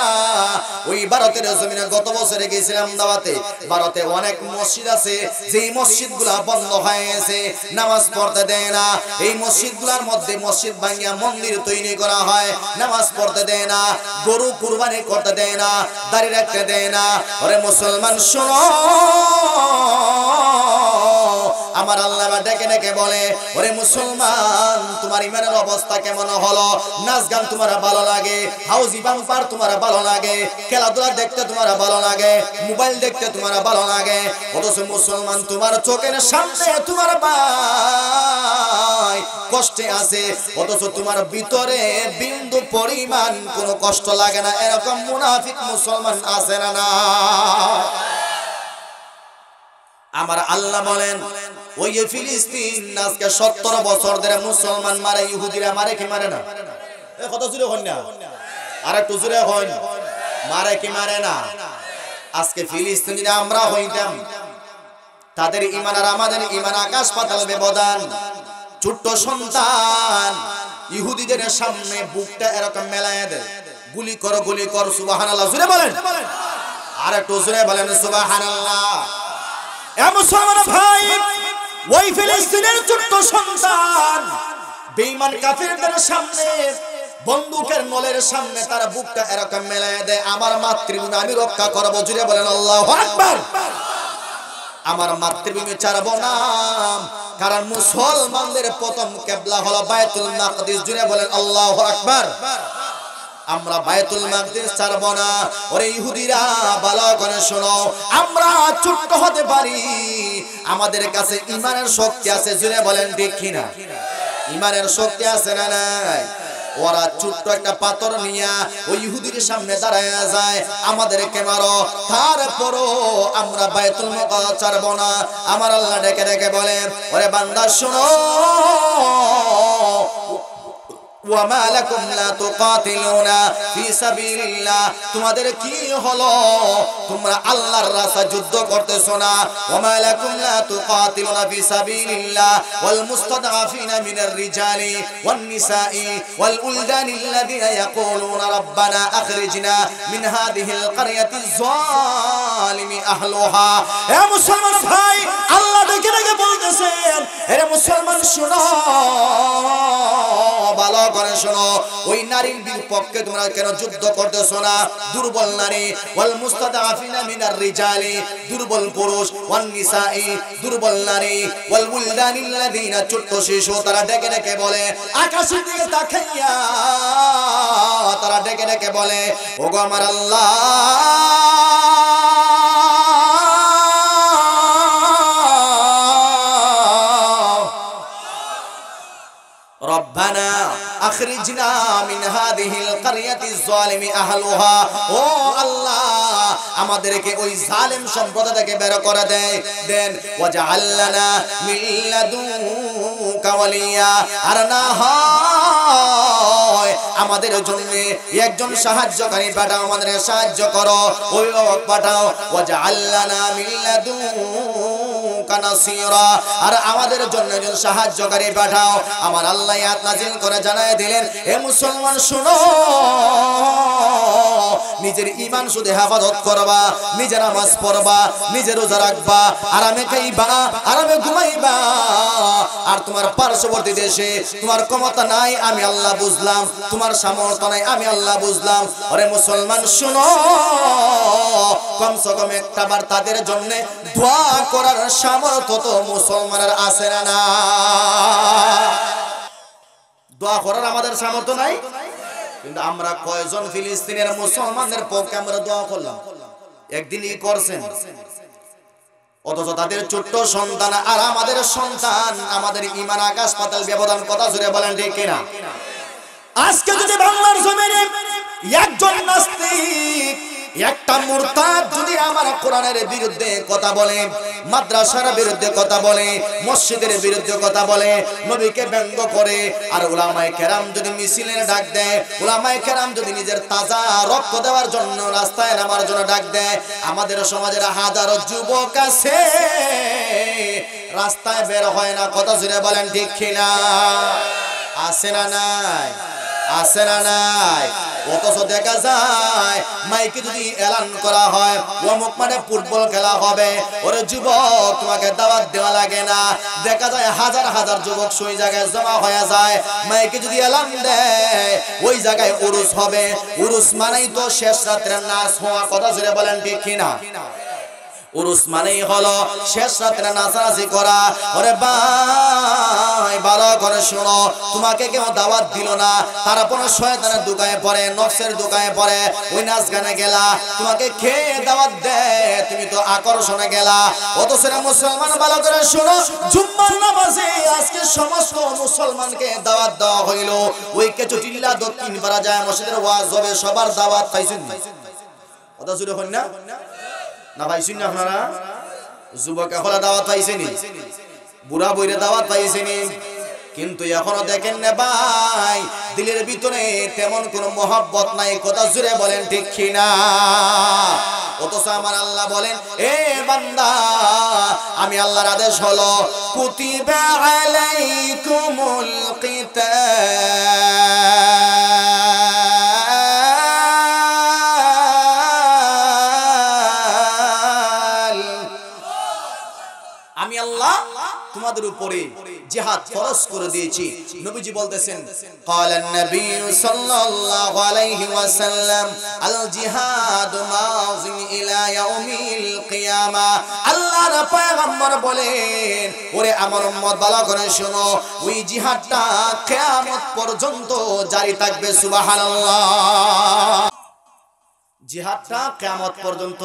ওই ভারতের জমিনে গত বছরে গেছিলাম দাওয়াতে ভারতে অনেক মসজিদ আছে যেই মসজিদগুলা বন্ধ হয়ে গেছে নামাজ পড়তে দেয় না এই মসজিদগুলোর মধ্যে মসজিদ ভাঙিয়া মন্দির তৈরি করা হয় নামাজ পড়তে দেয় না গরু কুরবানি করতে দেয় না দাড়ি রাখতে দেয় না ওরে মুসলমান শোনো আমার আল্লাহ ডেকে ডেকে বলে ওরে মুসলমান তোমার ইমানের অবস্থা কেমন হলো নাচ গান তোমার ভালো লাগে হাউজি বাম্পার তোমার ভালো লাগে খেলাধুলা দেখতে তোমার ভালো লাগে মোবাইল দেখতে তোমার ভালো লাগে অথচ মুসলমান তোমার চোখের সামনে তোমার ভাই কষ্টে আছে অথচ তোমার ভিতরে বিন্দু পরিমাণ কোনো কষ্ট লাগে না এরকম মুনাফিক মুসলমান আছে না না আমার আল্লাহ বলেন ওই যে ফিলিস্তিন আজকে 70 বছর ধরে মুসলমান মারে ইহুদিরা মারে কি মারে না এ কত জোরে হন না আর একটু জোরে হন মারে কি মারে না আজকে ফিলিস্তিন যদি আমরা হইতাম তাদের ঈমান আর আমাদের ঈমান আকাশ পাতাল ব্যবধান ছোট সন্তান ইহুদিদের সামনে বুকটা এরকম মেলায় দেয় গুলি কর সুবহানাল্লাহ জোরে বলেন আর একটু জোরে বলেন সুবহানাল্লাহ এ মুসলমান ভাই ওই ফিলিস্তিনের ছোট্ট সন্তান বেঈমান কাফেরদের সামনে বন্দুকের নলের সামনে তার বুকটা এরকম মেলায় দেয় আমার মাতৃভূমি আমি রক্ষা করব জুড়ে বলেন আল্লাহু আকবার আমার মাতৃভূমি ছাড়ব না কারণ মুসলমানদের প্রথম কিবলা হলো বাইতুল মাকদিস জুড়ে বলেন আল্লাহু আকবার আমরা বাইতুল মাকদিস ছাড়ব না ওরে ইহুদিরা ভালো করে শোনো আমরা ছোট্ট হতে পারি আমাদের কাছে ঈমানের শক্তি আছে জুড়ে বলেন ঠিক কিনা ঈমানের শক্তি আছে না নাই ওরা ছোট্ট একটা পাথর নিয়ে ওই ইহুদির সামনে দাঁড়ায় যায় আমাদেরকে মারো তারপরও আমরা বাইতুল মাকদিস ছাড়ব না আমার আল্লাহ ডেকে ডেকে বলেন ওরে বান্দা শোনো وما لكم لا تقاتلون في سبيل الله তোমাদের কি হলো তোমরা আল্লাহর রাস্তায় যুদ্ধ করতেছো না وما لكم لا تقاتلون في سبيل الله والمستضعفين من الرجال والنساء والولدان الذين يقولون ربنا أخرجنا من هذه القرية الظالم أهلها يا মুসলমান ভাই আল্লাহ ডেকে ডেকে বলতেছেন হে মুসলমান শুনো ভালো করে শোনো ওই নারীর বিপক্ষে তোমরা কেন যুদ্ধ করতেছো না দুর্বল নারী ওয়াল মুস্তাদাফিনা মিনার রিজালি দুর্বল পুরুষ ওয়ান নিসাই দুর্বল নারী ওয়াল উলদানিল্লাযিনা ছোট শিশু তারা ডেকে ডেকে বলে আকাশের দিকে তাকাইয়া তারা ডেকে ডেকে বলে ওগো আমার আল্লাহ রব্বানা আখরিজনা মিন হাদিহিল কারিয়াতিজ জালিমি আহলুহা, ও আল্লাহ আমাদেরকে ওই জালিম সম্প্রদায় থেকে বের করে দেন। ওয়াজআল লানা মিন লাদুনকা ওয়ালিয়া, আর না হয় আমাদের জন্য একজন সাহায্যকারী পাঠাও, আমাদের সাহায্য করো, অভিভাবক পাঠাও। ওয়াজআল লানা মিন লাদুনকা নাসীরা, আর আমাদের জন্য একজন সাহায্যকারী পাঠাও। আমার আল্লাহ আয়াত নাযিল করে জানায় দিলেন, হে মুসলমান শুনো, নিজের ঈমান শুধু হেফাজত করবা, নিজের নামাজ পড়বা, নিজের রোজা রাখবা, আরামে খাইবা, আরামে ঘুমাইবা। আর তোমার পার্শ্ববর্তী দেশে তোমার ক্ষমতা নাই, আমি আল্লাহ বুঝলাম, তোমার সামর্থ্য নাই, আমি আল্লাহ বুঝলাম। আরে মুসলমান শুনো, কমসে কম একটাবার তাদের জন্য দোয়া করার সামর্থ্য তো মুসলমানের আছে না? দোয়া করার আমাদের সামর্থ্য নাই, কিন্তু আমরা কয়জন ফিলিস্তিনের মুসলমানদের পক্ষে আমরা দোয়া করলাম? একদিনই করছেন। অথচ তাদের ছোট্ট সন্তান আর আমাদের সন্তান, আমাদের ঈমান আকাশ পাতাল ব্যবধান। কথা জুড়ে বলেন ঠিক কিনা? আজকে যদি বাংলার জমিনে একজন নাস্তিক, একটা মুরতাদ যদি আমার কোরআনের বিরুদ্ধে কথা বলে, মাদ্রাসার বিরুদ্ধে কথা বলে, মসজিদের বিরুদ্ধে কথা বলে, নবীকে ব্যঙ্গ করে, আর উলামায়ে কেরাম যদি মিছিলের ডাক দেয়, উলামায়ে কেরাম যদি নিজের তাজা রক্ত দেওয়ার জন্য রাস্তায় নামার জন্য ডাক দেয়, আমাদের সমাজের হাজারো যুবক আছে রাস্তায় বের হয় না। কথা জুড়ে বলেন ঠিক কিনা? আছে না নাই? আছে না নাই? অথচ দেখা যায় মাইকে যদি এলান করা হয় অমুক মানে ফুটবল খেলা হবে, ওরে যুবক তোমাকে দাওয়াত দেওয়া লাগে না। দেখা যায় হাজার হাজার যুবক সেই জায়গায় জমা হয়ে যায়, মাইকে যদি এলান দেয় ওই জায়গায় উরুস হবে। উরুস মানেই তো শেষ রাত্রের নাচ হওয়া। কথা জুড়ে বলেন ঠিক কিনা? উরুস মানেই হলো শেষ রাত্রে নাচানাচি করা। ওরে ভাই ভালো করে শোনো, তোমাকে কেউ দাওয়াত দিল না, তারপর শয়তানের দোকানে পড়ে, নফসের দোকানে পড়ে, ওই নাচ গানে গেলা, তোমাকে খেয়ে দাওয়াত দেয়, তুমি তো আকর্ষণে গেলা। অথচ মুসলমান ভালো করে শোনো, জুম্মার নামাজে আজকে সমস্ত মুসলমানকে দাওয়াত দেওয়া হইল। ওই কেচুটিল্লা দক্ষিণ পাড়া যায় মসজিদের ওয়াজ হবে, সবার দাওয়াত পাইছেন? কথা জুড়ে হন না না পাইছেন না আপনারা? যুবক এখনো দাওয়াত পাইছেনি, বুড়া বইরে দাওয়াত পাইছেনি, কিন্তু এখনো দেখেন না ভাই দিলের ভিতরে তেমন কোনো মহব্বত নাই। কথা জুড়ে বলেন ঠিক কিনা? অথচ আমার আল্লাহ বলেন, এ বান্দা আমি আল্লাহর আদেশ হলো কুতিবা আলাইকুমুল কিতাল, আমি আল্লাহ তোমাদের উপরে জিহাদ ফরজ করে দিয়েছি। নবীজি বলতেছেন, ক্বালান নবী সাল্লাল্লাহু আলাইহি ওয়াসাল্লাম আল জিহাদু মাযিন ইলা ইয়াউমিল কিয়ামা। আল্লাহর পয়গম্বর বলেন, ওরে আমার উম্মত ভালো করে শোনো, ওই জিহাদটা কিয়ামত পর্যন্ত জারি থাকবে। সুবহানাল্লাহ। জিহাদটা কিয়ামত পর্যন্ত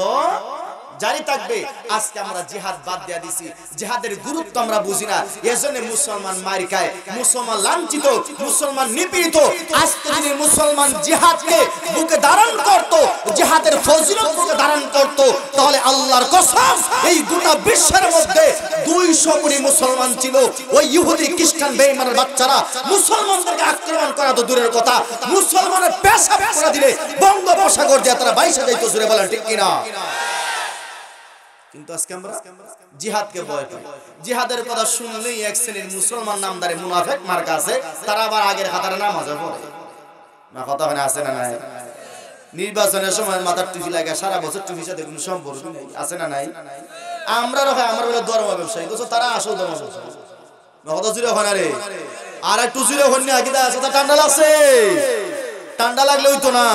জারি থাকবে। আজকে আমরা জিহাদ বাদ দিয়ে দিছি, জিহাদের গুরুত্ব আমরা বুঝি না, এজন্য মুসলমান মার খায়, মুসলমান লাঞ্ছিত, মুসলমান নিপীড়িত। আজকে যদি মুসলমান জিহাদকে বুকে ধারণ করত, জিহাদের ফজিলত বুকে ধারণ করত, তাহলে আল্লাহর কসম এই গোটা বিশ্বের মধ্যে 200 কোটি মুসলমান ছিল। ওই ইহুদি খ্রিস্টান বেঈমানের বাচ্চারা মুসলমানদেরকে আক্রমণ করা তো দূরের কথা, মুসলমানের পেশাব করে দিলে বঙ্গোপসাগর দিয়ে তারা বাইসে যাইতো। জুড়ে বলেন ঠিক কিনা? কিন্তু আজকে আমরা জিহাদকে ভয় পাই। জিহাদের কথা শুনলেই এক শ্রেণীর মুসলমান নামদারে মুনাফিক মার্কা আছে, তারা আবার আগের কাতারে নামাজে পড়ে না। কথা হয় না? আছে না নাই? নির্বাচনের সময় মাথার টুপি লাগে, সারা বছর টুপির সাথে কোনো সম্পর্ক নেই। আছে না নাই? আমরা রকম আমরা বলে ধর্ম ব্যবসায়ী, তারা আসল ধর্ম ব্যবসায়ী। কথা জুড়ে হয় না রে? আর একটু জুড়ে হন না, কি আছে? ঠান্ডা লাগছে? ঠান্ডা লাগলে হইতো না,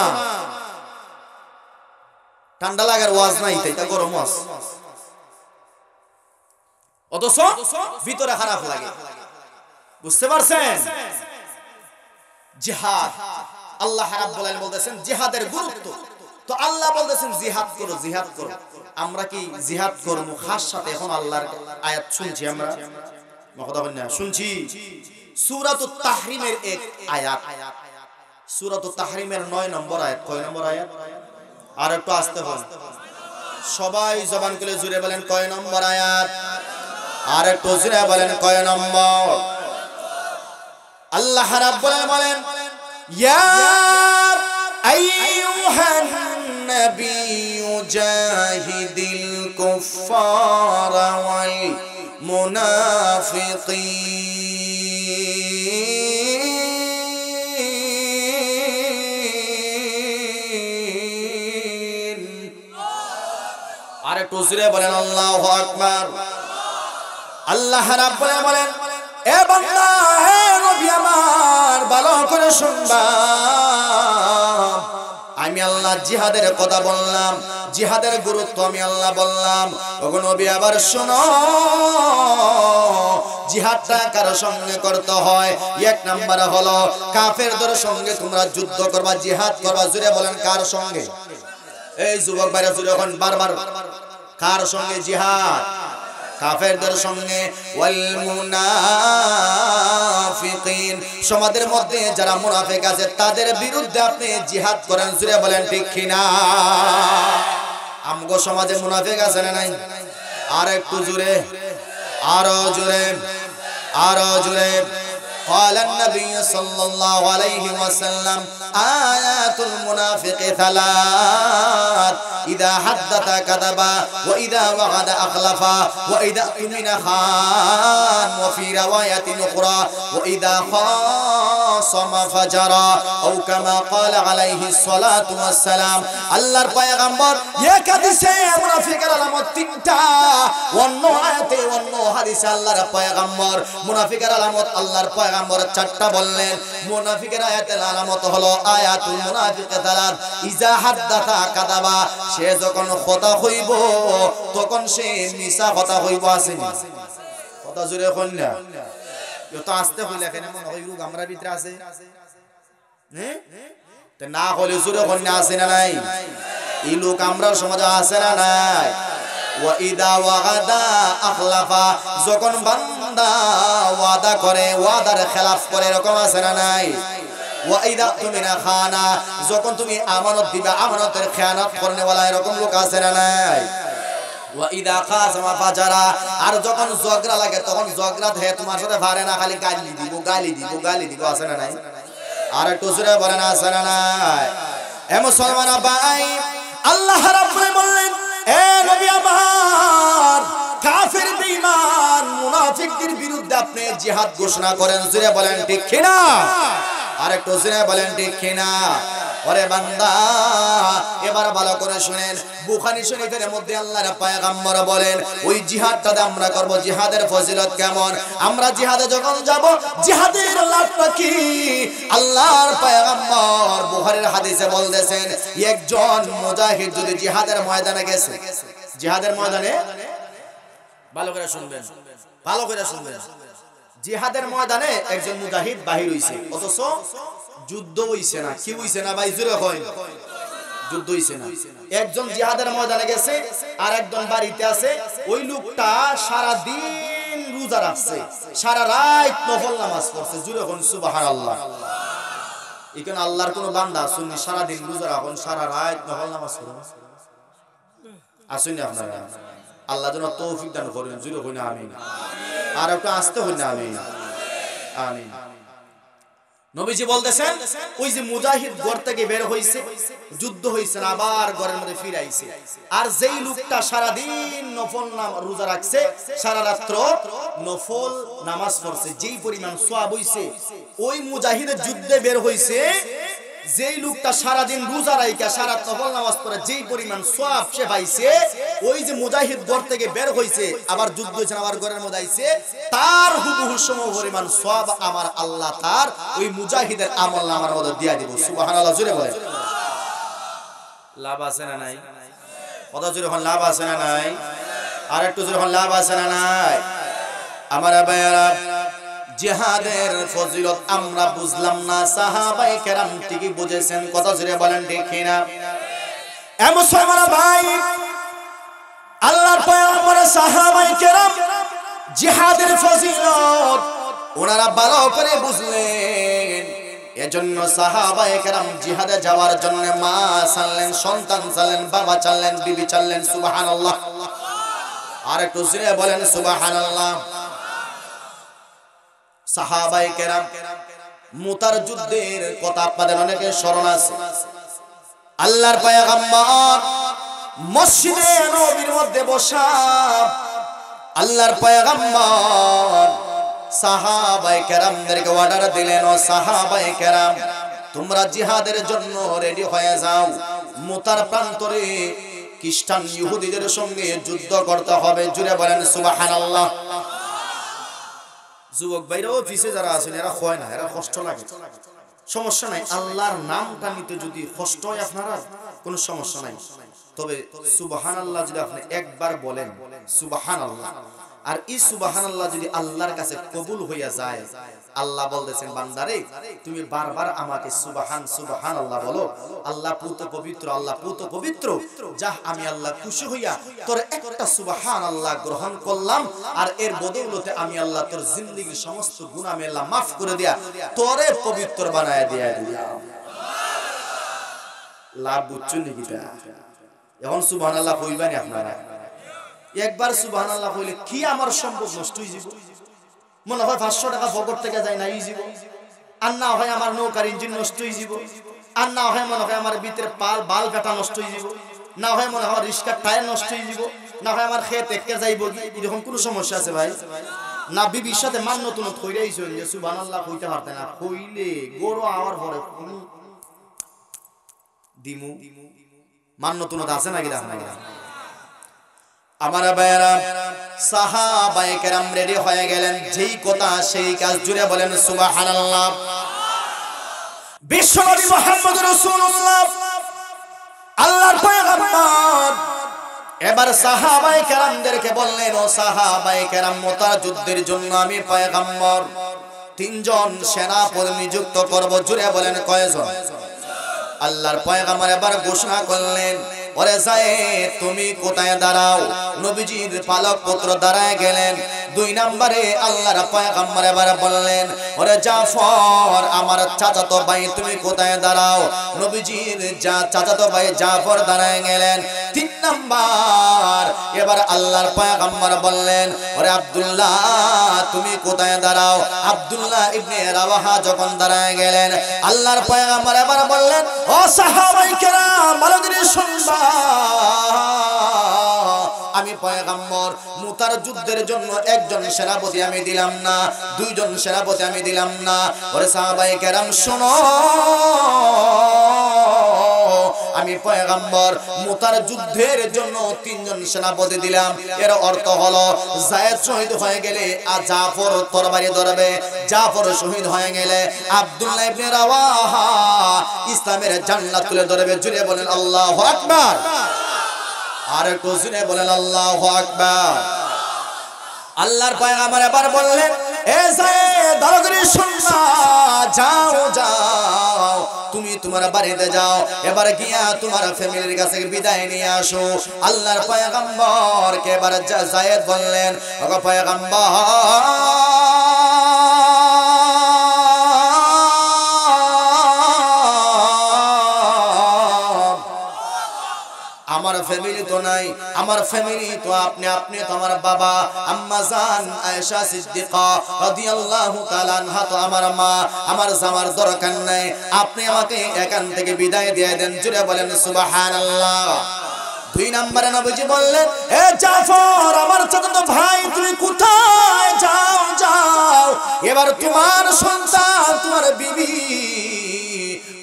ঠান্ডা লাগার ওয়াজ নাই, তাই তা গরম ওয়াজ। অথচ ভিতরে খারাপ লাগে। বুঝতে পারছেন? জিহাদ, আল্লাহ রাব্বুল আলামিন বলতেছেন জিহাদের গুরুত্ব। তো আল্লাহ বলতেছেন জিহাদ করো, জিহাদ করো। আমরা কি জিহাদ করব? খাস সাথে এখন আল্লাহর আয়াত শুনছি আমরা, কথা বলেন না? শুনছি সূরাতুত তাহরিমের এক আয়াত, সূরাতুত তাহরিমের 9 নম্বর আয়াত। কয় নম্বর আয়াত? আর একটু আস্তে বলেন, সবাই জবান খুলে জুড়ে বলেন কয় নম্বর আয়াত? আর একটু জুড়ে বলেন কয় নম্বর? আল্লাহ রাব্বুল আলামিন বলেন, ইয়া আইয়ুহান নাবিয়্যু জাহিদিল কুফফারা ওয়াল মুনাফিকিন। আর একটু জোরে বলেন আল্লাহু আকবার। আল্লাহ রাব্বুল আলামিন বলেন, এ বান্দা, হে নবী আমার, ভালো করে শুনবা। আমি আল্লাহ জিহাদের কথা বললাম, জিহাদের গুরুত্ব আমি আল্লাহ বললাম। ওগো নবী, আবার শোনো, জিহাদটা কার সঙ্গে করতে হয়? এক নাম্বার হলো কাফেরদের সঙ্গে তোমরা যুদ্ধ করবা, জিহাদ করবা। জোরে বলেন কার সঙ্গে? এই যুবক ভাইরা জোরে এখন বারবার, কার সঙ্গে জিহাদ? কাফেরদের সঙ্গে। ওয়াল মুনাফিকিন, সমাজের মধ্যে যারা মুনাফিক আছে তাদের বিরুদ্ধে আপনি জিহাদ করেন। জোরে বলেন ঠিক কিনা? আমগো সমাজে মুনাফিক আছে না নাই? আর একটু জোরে, আরো জোরে, আরো জোরে। قال النبي صلى الله عليه وسلم آيات المنافق ثلاث إذا حدث كذب وإذا وعد أخلف وإذا اؤتمن خان وفي رواية أخرى وإذا خاصم فجر أو كما قال عليه الصلاة والسلام। আল্লাহর পয়গম্বর এক হাদিসে মুনাফিকের আলামত তিনটা, অন্য আয়াতে অন্য হাদিসে আল্লাহর পয়গম্বর মুনাফিকের আলামত আল্লাহর পয়গম্বর চারটা বললেন। মুনাফিকের আয়াতের আলামত হলো আয়াতুল মুনাফিক তালাত, ইজা হাদাসা কাযাবা, সে যখন কথা কইব তখন সে মিছা কথা কইব। আসেনি কথা? জোরে কই না, এত আস্তে কইলে কেন মনে হয় রোগ আমরা ভিতরে আছে? হ্যাঁ, তে না হলে জোরে কই না, আছে না নাই? এই লোক আমরা সমাজে আছে না নাই? ওয়া ইদা ওয়াগাদা আখলাফা, যখন বান্দা ওয়াদা করে ওয়াদার খেলাফ করে, এরকম আছে না নাই? ওয়া ইদা তুমিনা খানা, যখন তুমি আমানত দিবা আমানতের খেয়ানত করনেওয়ালা, এরকম লোক আছে না নাই? ওয়া ইদা কাসামা ফাজারা, আর যখন ঝগড়া লাগে তখন ঝগড়া ধে তোমার সাথে পারে না, খালি গালি দিব গালি দিব গালি দিব, আছে না নাই? আর একটু জোরে বলেন আছে না নাই? এ মুসলমান ভাই, আল্লাহ রাব্বুল বললেন, এ নবী আমার, কাফের বেঈমান মুনাফিকদের বিরুদ্ধে আপনি জিহাদ ঘোষণা করেন। জোরে বলেন ঠিক কিনা? আর একটু জোরে বলেন ঠিক কিনা? ওরে বান্দা, এবার ভালো করে শুনেন, বুখারী শরীফের মধ্যে আল্লাহর পয়গম্বর বলেন ওই জিহাদটা আমরা করব। জিহাদের ফজিলত কেমন? আমরা জিহাদে যখন যাব জিহাদের লাভটা কি? আল্লাহর পয়গম্বর বুখারীর হাদিসে বলতেছেন, একজন মুজাহিদ যদি জিহাদের ময়দানে গেছে, জিহাদের ময়দানে, ভালো করে শুনবেন, ভালো করে শুনবেন, জিহাদের ময়দানে একজন মুজাহিদ বাহির হইছে, অথচ যুদ্ধ হইছে না। কি হইছে না ভাই? জোরে কই, যুদ্ধ হইছে না। একজন জিহাদের ময়দানে গেছে আর একজন বাড়িতে আছে। ওই লোকটা সারা দিন রোজা রাখছে, সারা রাত নফল নামাজ পড়ছে। জোরে কোন সুবহানাল্লাহ। এখানে আল্লাহর কোন বান্দা শুনি সারা দিন রোজা রাখুন, সারা রাত নফল নামাজ পড়ুন? আসুন আপনারা, আল্লাহ যেন তৌফিক দান করেন। জোরে কোন আমিন। আর একটু আসতে হই না, আমিন আমিন। নবীজি বলতেছেন, ওই যে মুজাহিদ ঘর থেকে বের হইছে, যুদ্ধ হইছে না, আবার ঘরের মধ্যে ফিরে আইছে। আর যেই লোকটা সারা দিন নফল রোজা রাখছে, সারা রাত্র নফল নামাজ পড়ছে, যেই পরিমাণ সওয়াব হইছে, ওই মুজাহিদের যুদ্ধে বের হইছে যেই লোকটা সারা দিন রোজা রাইখা সারা নফল নামাজ পড়ে যেই পরিমাণ সওয়াব সে পাইছে, ওই যে মুজাহিদ ঘর থেকে বের হইছে, আবার যুদ্ধ হইছে, আবার ঘরের মধ্যে আইছে, তার হুবহু সম পরিমাণ সওয়াব আমার আল্লাহ তার ওই মুজাহিদের আমলনামার মধ্যে দিয়া দিব। সুবহানাল্লাহ। জোরে বলেন লাভ আছে না নাই? কথা জোরে হন, লাভ আছে না নাই? আর একটু জোরে হন, লাভ আছে না নাই? আমার ভাইরা, জিহাদের ফজিলত আমরা বুঝলাম না, সাহাবায়ে কেরাম ঠিকই বুঝেছেন। কথা জোরে বলেন ঠিক কিনা? এ মুসলমান ভাই, আল্লাহর পয়গম্বর সাহাবায়ে কেরাম জিহাদের ফজিলত ওনারা ভালো করে বুঝলেন। এজন্য সাহাবায়ে কেরাম জিহাদে যাওয়ার জন্য মা ছাড়লেন, সন্তান ছাড়লেন, বাবা ছাড়লেন, বিবি ছাড়লেন। সুবহানাল্লাহ। আর একটু জোরে বলেন সুবহানাল্লাহ। সাহাবায়ে কেরাম মুতার যুদ্ধের কথা আপনাদের অনেকের স্মরণ আছে। আল্লাহর পয়গম্বর মসজিদে নববীর মধ্যে বসা, আল্লাহর পয়গম্বর সাহাবায়ে কেরামদেরকে অর্ডার দিলেন, ও সাহাবায়ে কেরাম তোমরা জিহাদের জন্য রেডি হয়ে যাও। মুতার প্রান্তরে খ্রিস্টান ইহুদিদের সঙ্গে যুদ্ধ করতে হবে। জুড়ে বলেন সুবহানাল্লাহ। যুবক ভাইরাও পিছে যারা আছেন এরা হয় না, এরা কষ্ট লাগে, সমস্যা নাই। আল্লাহর নামটা নিতে যদি কষ্ট হয় আপনারা, কোনো সমস্যা নাই। তবে সুবহানাল্লাহ যদি আপনি একবার বলেন সুবহানাল্লাহ, আর এই সুবহানাল্লাহ যদি আল্লাহর কাছে কবুল হইয়া যায়, আল্লাহ বলতেছেন বান্দারে তুমি বারবার আমাকে সুবহান সুবহানাল্লাহ বলো, আল্লাহ পুত পবিত্র, আল্লাহ পুত পবিত্র, যা আমি আল্লাহ খুশি হইয়া তোর একটা সুবহানাল্লাহ গ্রহণ করলাম, আর এর বদৌলতে আমি আল্লাহ তোর জিন্দেগীর সমস্ত গুনাহ আমি আল্লাহ মাফ করে দিয়া তোরে পবিত্র বানায় দিয়া দিলাম। লাভ বুঝছো নাকি? এখন সুবহানাল্লাহ কইবানি আপনারা। একবার সুবহানাল্লাহ কইলে কি আমার সম্পদ নষ্ট হয়ে যাব? মনে হয় 500 টাকা পকেট থেকে যায় না, যাব। আর না হয় আমার নৌকার ইঞ্জিন নষ্ট হয়ে যাব, আর না হয় মনে হয় আমার ভিতরে বাল কাটা নষ্ট হয়ে যাব, না হয় মনে হয় রিস্কার টায়ার নষ্ট হয়ে যাব, না হয় আমার খেত একে যাইব। এরকম কোনো সমস্যা আছে ভাই? না বিবির সাথে মান নতুন কইরাইছো যে সুবহানাল্লাহ কইতে পারতে না, কইলে গরু আওয়ার পরে দিমু মান নতুন আছে নাকি? আমার ভাইরা সাহাবায়ে কেরাম রেডি হয়ে গেলেন, যেই কথা সেই কাজ। জুড়ে বলেন সুবহানাল্লাহ। বিশ্বনবী মুহাম্মদ রাসূলুল্লাহ আল্লাহর পয়গম্বর এবার সাহাবায়ে কেরামদেরকে বললেন, ও সাহাবায়ে কেরাম মুতার যুদ্ধের জন্য আমি পয়গম্বর 3 জন সেনাপতি নিযুক্ত করব। জুড়ে বলেন কয়জন? আল্লাহর পয়গম্বর এবার ঘোষণা করলেন, ওরে যায়েদ তুমি কোথায় দাঁড়াও? নবীজির পালক পুত্র দাঁড়ায় গেলেন। 2 নম্বরে আল্লাহর পয়গম্বর এবার বললেন, ওরে জাফর আমার চাচাতো ভাই তুমি কোথায় দাঁড়াও? নবীজির চাচাতো ভাই জাফর দাঁড়ায় গেলেন। 3 নাম্বার এবার আল্লাহর পয়গম্বর বললেন, ওরে আব্দুল্লাহ তুমি কোথায় দাঁড়াও? আব্দুল্লাহ ইবনে রাওয়াহা যখন দাঁড়ায় গেলেন, আল্লাহর পয়গম্বর এবার বললেন, ও সাহাবায়ে কেরাম ভালো করে শুনবা, আমি পয়গম্বর মুতার যুদ্ধের জন্য 1 জন সেনাপতি আমি দিলাম না, 2 জন সেনাপতি আমি দিলাম না। ওরে সাহাবায়ে কেরাম শোনো, আমি পয়গম্বর মুতার যুদ্ধের জন্য 3 জন সেনাপতি দিলাম। এর অর্থ হলো যায়েদ শহীদ হয়ে গেলে আর জাফর তরবারি ধরবে, জাফর শহীদ হয়ে গেলে আব্দুল্লাহ ইবনে রাওয়াহা ইসলামের জান্নাত তুলে ধরবে। জুড়ে বলেন আল্লাহু আকবার। আর একটু জুড়ে বলেন আল্লাহু আকবার। আল্লাহর পয়গম্বর এবার বললেন, এ যায়েদ ভালো করে শুনবা, যাও যাও তুমি তোমার বাড়িতে যাও, এবার গিয়া তোমার ফ্যামিলির কাছে বিদায় নিয়ে আসো। আল্লাহর পয়গম্বরকে এবার যায়েদ বললেন, ওগো পয়গম্বর আমার ফ্যামিলি তো নাই, আমার ফ্যামিলি তো আপনি, আপনি তো আমার বাবা আম্মা জান আয়েশা সিদ্দিকা রাদিয়াল্লাহু তাআলা আনহা তো আমার মা, আমার জামার দরকার নাই, আপনি আমাকে এখান থেকে বিদায় দিয়ে দেন। জুড়ে বলেন সুবহানাল্লাহ। 2 নম্বরে নবীজি বললেন, এ জাফর আমার চাচাতো ভাই তুমি কোথায়? যাও যাও এবার তোমার সন্তান তোমার বিবি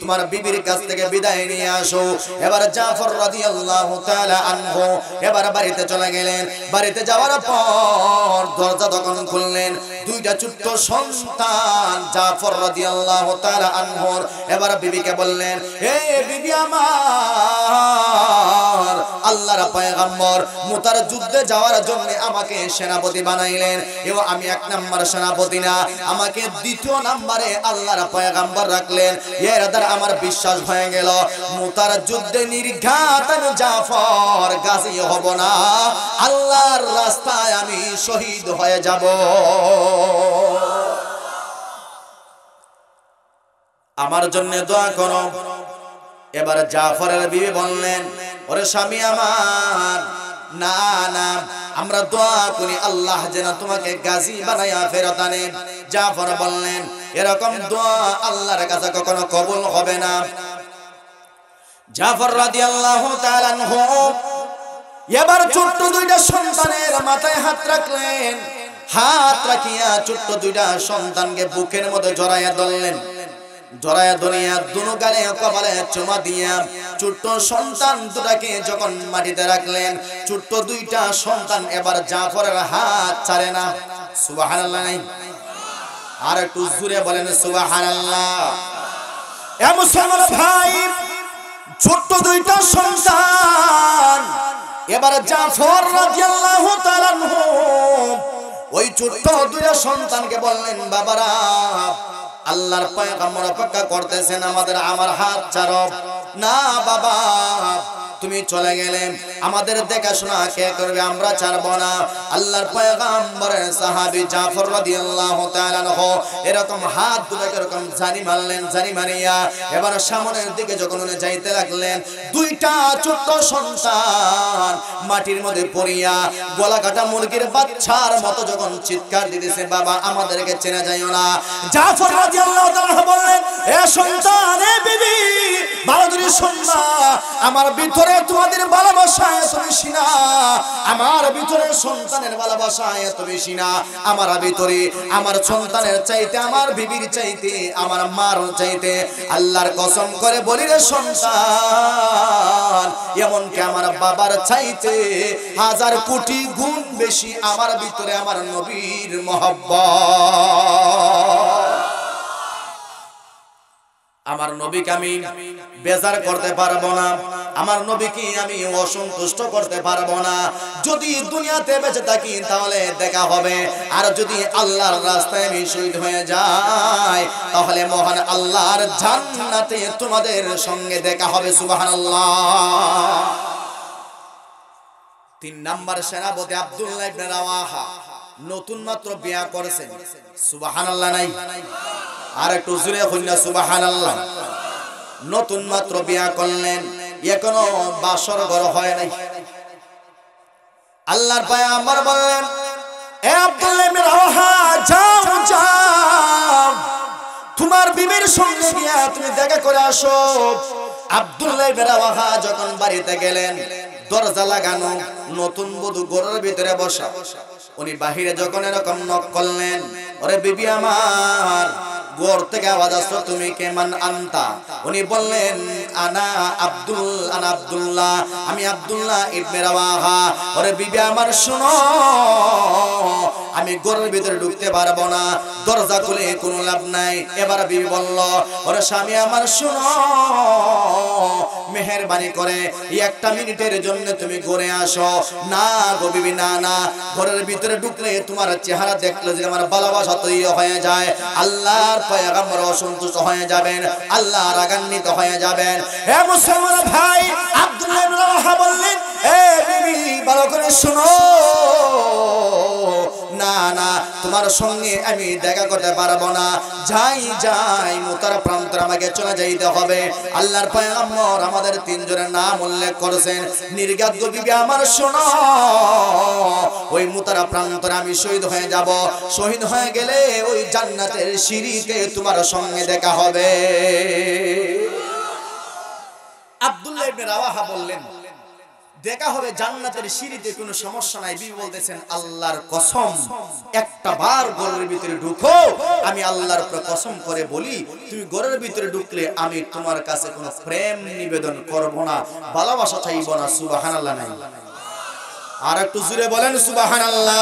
তোমার বিবির কাছ থেকে বিদায় নিয়ে আসো। এবার জাফর রাদিয়াল্লাহু তাআলা আনহু এবার বাড়িতে চলে গেলেন। বাড়িতে যাওয়ার পর দরজা যখন খুললেন, 2টা ছোট্ট সন্তান জাফর রাদিয়াল্লাহু তাআলা আনহুর এবার বিবিকে বললেন, হে বিবি আমার, আল্লাহর পয়গম্বর মুতার যুদ্ধে যাওয়ার জন্য আমাকে সেনাপতি বানাইলেন, এবং আমি 1 নম্বর সেনাপতি না, আমাকে 2য় নম্বরে আল্লাহর পয়গম্বর রাখলেন। এর দ্বারা আমার বিশ্বাস হয়ে গেল মুতার যুদ্ধে নির্ঘাত আমি জাফর গাজী হব না, আল্লাহর রাস্তায় আমি শহীদ হয়ে যাব। আমার জন্য দোয়া করো। এবার জাফরের বিবি বললেন, ওরে স্বামী আমার, না না, আমরা দোয়া করি আল্লাহ যেন তোমাকে গাজী বানায়া ফেরত আনে। জাফর বললেন, এরকম দোয়া আল্লাহর কাছে কখনো কবুল হবে না। জাফর রাদিয়াল্লাহু তাআলা আনহু এবার ছোট্ট দুইটা সন্তানের মাথায় হাত রাখলেন। হাত রাখিয়া ছোট্ট দুইটা সন্তানকে বুকের মধ্যে জড়াইয়া ধরলেন। জড়াইয়া ধরিয়া দুনো গালে কপালে চুমা দিয়া ছোট্ট সন্তান দুটাকে যখন মাটিতে রাখলেন, ছোট্ট দুইটা সন্তান এবার জাফরের হাত ছাড়ে না। সুবহানাল্লাহ। আর একটু জোরে বলেন সুবহানাল্লাহ। এ মুসলমান ভাই, ছোট্ট দুইটা সন্তান এবার জাফর রাদিয়াল্লাহু তাআলা আনহু ওই ছোট্ট দুইটা সন্তানকে বললেন, বাবারা, আল্লাহর পয়গম্বর অপেক্ষা করতেছেন, আমার হাত ছাড়ো। না বাবা, তুমি চলে গেলে আমাদের দেখাশোনা কে করবে? আমরা ছাড়বো না। আল্লাহর পয়গম্বরের সাহাবী জাফর রাদিয়াল্লাহু তাআলা আনহু এরকম হাত দুটাকে এরকম জানি মারলেন। জানি মারিয়া এবার সামনের দিকে যখন উনি যাইতে লাগলেন, দুইটা ছোট্ট সন্তান মাটির মধ্যে পড়িয়া গলা কাটা মুরগির বাচ্চার মতো যখন চিৎকার দিতেছে, বাবা আমাদেরকে চেনা যায়ও না। জাফর রাদিয়াল্লাহু তাআলা বললেন, এ সন্তান, এ বিবি, ভালো করে শুনবা, আমার ভিতরে তোমাদের ভালোবাসা এত বেশি না, আমার ভিতরে সন্তানের ভালোবাসা এত বেশি না। আমার ভিতরে আমার সন্তানের চাইতে, আমার বিবির চাইতে, আমার মার চাইতে আল্লাহর কসম করে বলি রে সন্তান, এমনকি আমার বাবার চাইতে 1000 কোটি গুণ বেশি আমার ভিতরে আমার নবীর মহব্বত। আমার নবীকে আমি বেজার করতে পারবো না, আমার নবীকে আমি অসন্তুষ্ট করতে পারবো না। যদি দুনিয়াতে বেঁচে থাকি তাহলে দেখা হবে, আর যদি আল্লাহর রাস্তায় আমি শহীদ হয়ে যাই তাহলে মহান আল্লাহর জান্নাতে তোমাদের সঙ্গে দেখা হবে। সুবহানাল্লাহ। 3 নাম্বার সেনাপতি আব্দুল্লাহ ইবনে রাওয়াহা নতুন মাত্র বিয়া করেছেন। সুবহানাল্লাহ নাই? আর একটু জোরে কইনা সুবহানাল্লাহ। নতুন মাত্র বিয়া করলেন, এখনো বাসর ঘর হয় নাই। আল্লাহর পয়গম্বর বললেন, এ আব্দুল্লাহ ইবনে রাওয়াহা, যাও যাও, তোমার বিবির সঙ্গে গিয়া তুমি দেখা করে আসো। আব্দুল্লাহ ইবনে রাওয়াহা যখন বাড়িতে গেলেন, দরজা লাগানো, নতুন বধূ ঘরের ভিতরে বসা। উনি বাহিরে যখন এরকম নক করলেন, ওরে বিবি আমার, ঘর থেকে আওয়াজ আসলো, তুমি কে? মান আনতা? উনি বললেন, আনা আব্দুল্লাহ, আমি আব্দুল্লাহ ইবনে রাওয়াহা। ওরে বিবি আমার শোনো, আমি ঘরের ভিতরে ঢুকতে পারবো না, দরজা খুলে কোনো লাভ নাই। এবার বিবি বলল, ওরে স্বামী আমার শোনো, মেহেরবানি করে 1 মিনিটের জন্য তুমি ঘরে আসো। না গো বিবি, না না, ঘরের ভিতরে ঢুকলে তোমার চেহারা দেখলে যে আমার ভালোবাসা তৈরি হয়ে যায়, আল্লাহর পয়গম্বর অসন্তুষ্ট হয়ে যাবেন, আল্লাহ রাগান্বিত হয়ে যাবেন। হে মুসলমান ভাই, আব্দুল্লাহ ইবনে রাওয়াহা বললেন, এ বিবি ভালো করে শোনো, না না, তোমার সঙ্গে আমি দেখা করতে পারবো না, যাই মুতার প্রান্তর আমাকে চলে যাইতে হবে। আল্লাহর পয়গম্বর আমাদের 3 জনের নাম উল্লেখ করেছেন। নির্গাত বিবি আমার শোনো, ওই মুতারা প্রান্তরে আমি শহীদ হয়ে যাব, শহীদ হয়ে গেলে ওই জান্নাতের সিঁড়িতে তোমার সঙ্গে দেখা হবে। আব্দুল্লাহ ইবনে রাওয়াহা বললেন, দেখা হবে জান্নাতের সিঁড়িতে, কোনো সমস্যা নাই। বিবি বলতেছেন, আল্লাহর কসম, একটা বার ঘরের ভিতরে ঢুকো, আমি আল্লাহর উপর কসম করে বলি, তুমি ঘরের ভিতরে ঢুকলে আমি তোমার কাছে কোনো প্রেম নিবেদন করব না, ভালোবাসা চাইব না। সুবহানাল্লাহ নাই? আর একটু জোরে বলেন সুবহানাল্লাহ।